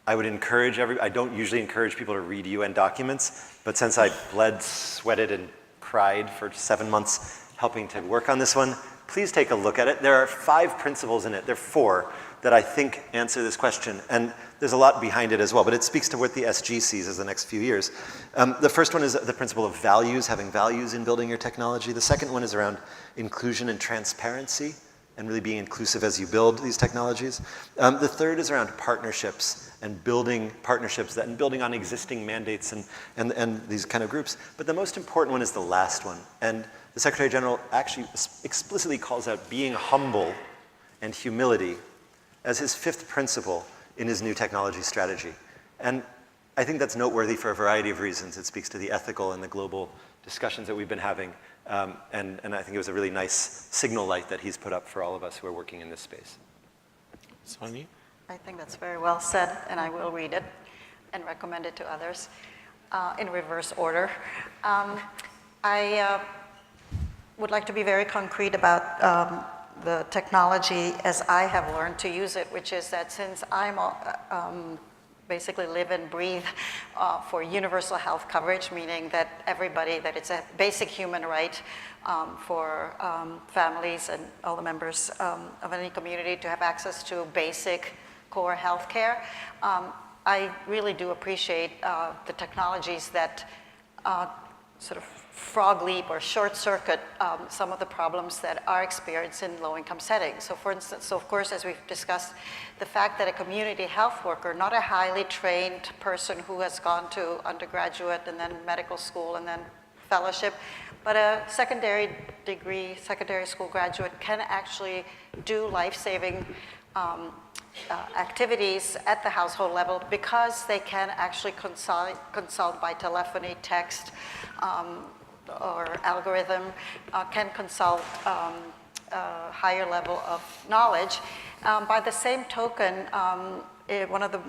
I would encourage I don't usually encourage people to read UN documents, but since I bled, sweated, and cried for 7 months helping to work on this one, please take a look at it. There are 5 principles in it. There are 4 that I think answer this question. And there's a lot behind it as well, but it speaks to what the SG sees as the next few years. The first one is the principle of values, having values in building your technology. The second one is around inclusion and transparency. and really being inclusive as you build these technologies. The third is around partnerships and building partnerships and building on existing mandates and these kind of groups. But the most important one is the last one. And the Secretary General actually explicitly calls out being humble and humility as his fifth principle in his new technology strategy. And I think that's noteworthy for a variety of reasons. It speaks to the ethical and the global discussions that we've been having. And I think it was a really nice signal light that he's put up for all of us who are working in this space. Sonia? I think that's very well said, and I will read it and recommend it to others in reverse order. I would like to be very concrete about the technology as I have learned to use it, which is that since I'm basically live and breathe for universal health coverage, meaning that everybody, that it's a basic human right for families and all the members of any community to have access to basic core health care. I really do appreciate the technologies that sort of frog leap or short circuit some of the problems that are experienced in low-income settings. So for instance, of course, as we've discussed, the fact that a community health worker, not a highly trained person who has gone to undergraduate and then medical school and then fellowship, but a secondary degree, secondary school graduate can actually do life-saving activities at the household level because they can actually consult by telephony, text, or algorithm, can consult a higher level of knowledge. By the same token, one of the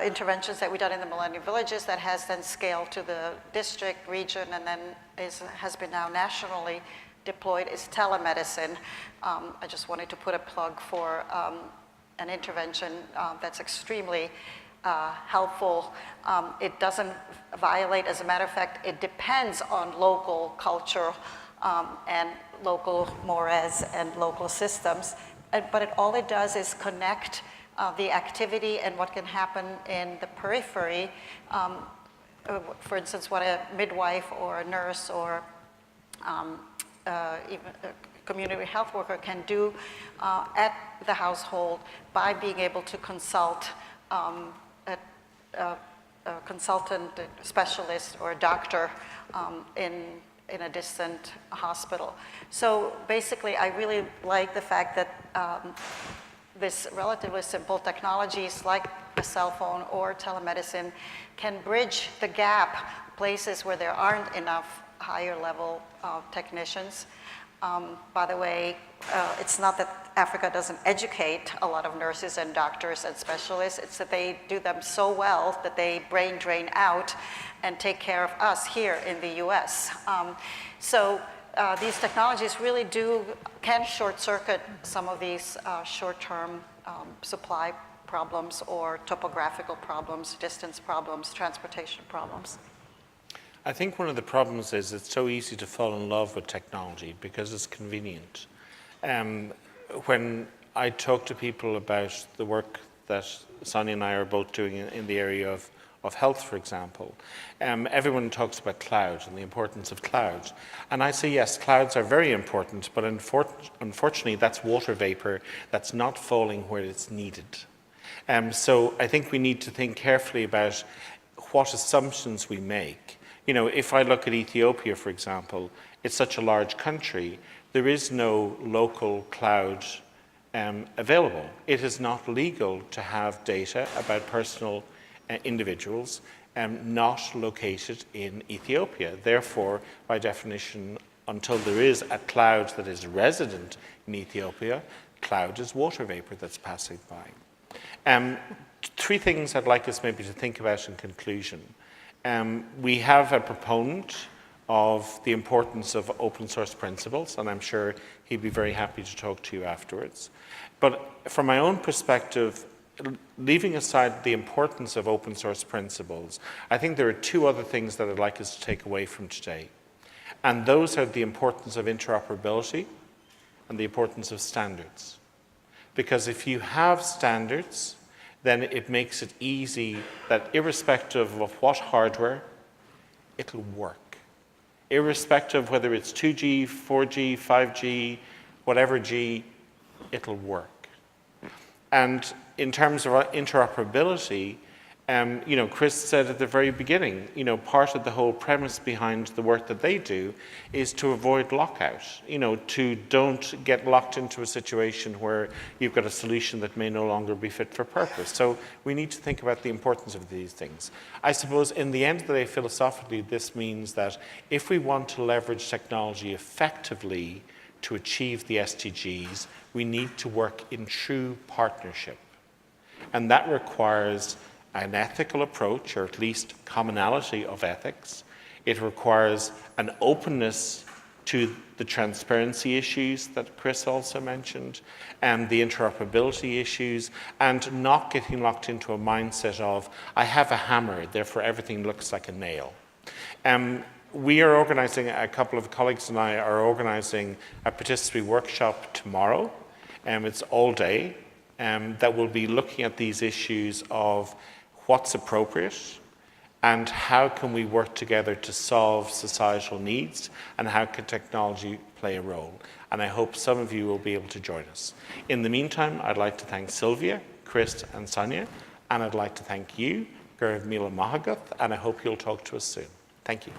interventions that we done in the Millennium Villages that has then scaled to the district, region, and then has been now nationally deployed is telemedicine. I just wanted to put a plug for an intervention that's extremely helpful. It doesn't violate, as a matter of fact, it depends on local culture and local mores and local systems. But all it does is connect the activity and what can happen in the periphery. For instance, what a midwife or a nurse or even a community health worker can do at the household by being able to consult a consultant, a specialist, or a doctor in a distant hospital. So basically, I really like the fact that this relatively simple technologies like a cell phone or telemedicine can bridge the gap places where there aren't enough higher level technicians. By the way, it's not that Africa doesn't educate a lot of nurses and doctors and specialists, it's that they do them so well that they brain drain out and take care of us here in the US. So these technologies really can short circuit some of these short-term supply problems or topographical problems, distance problems, transportation problems. I think one of the problems is it's so easy to fall in love with technology because it's convenient. When I talk to people about the work that Sonia and I are both doing in the area of health, for example, everyone talks about cloud and the importance of cloud. And I say, yes, clouds are very important, but unfortunately that's water vapor that's not falling where it's needed. So I think we need to think carefully about what assumptions we make. You know, if I look at Ethiopia, for example, it's such a large country, there is no local cloud available. It is not legal to have data about personal individuals not located in Ethiopia. Therefore, by definition, until there is a cloud that is resident in Ethiopia, cloud is water vapor that's passing by. Three things I'd like us maybe to think about in conclusion. We have a proponent of the importance of open source principles, and I'm sure he'd be very happy to talk to you afterwards. But from my own perspective, leaving aside the importance of open source principles, I think there are two other things that I'd like us to take away from today. And those are the importance of interoperability and the importance of standards. Because if you have standards, then it makes it easy that irrespective of what hardware, it'll work. Irrespective of whether it's 2G, 4G, 5G, whatever G, it'll work. And in terms of interoperability, Chris said at the very beginning, part of the whole premise behind the work that they do is to avoid lockout, to don't get locked into a situation where you've got a solution that may no longer be fit for purpose. So we need to think about the importance of these things. I suppose in the end of the day, philosophically, this means that if we want to leverage technology effectively to achieve the SDGs, we need to work in true partnership. And that requires an ethical approach, or at least commonality of ethics. It requires an openness to the transparency issues that Chris also mentioned, and the interoperability issues, and not getting locked into a mindset of, I have a hammer, therefore everything looks like a nail. We are organizing, a couple of colleagues and I are organizing a participatory workshop tomorrow. It's all day, that will be looking at these issues of what's appropriate and how can we work together to solve societal needs and how can technology play a role. And I hope some of you will be able to join us. In the meantime, I'd like to thank Sylvia, Chris and Sonia, and I'd like to thank you, Gurv Mila Mahagath, and I hope you'll talk to us soon. Thank you.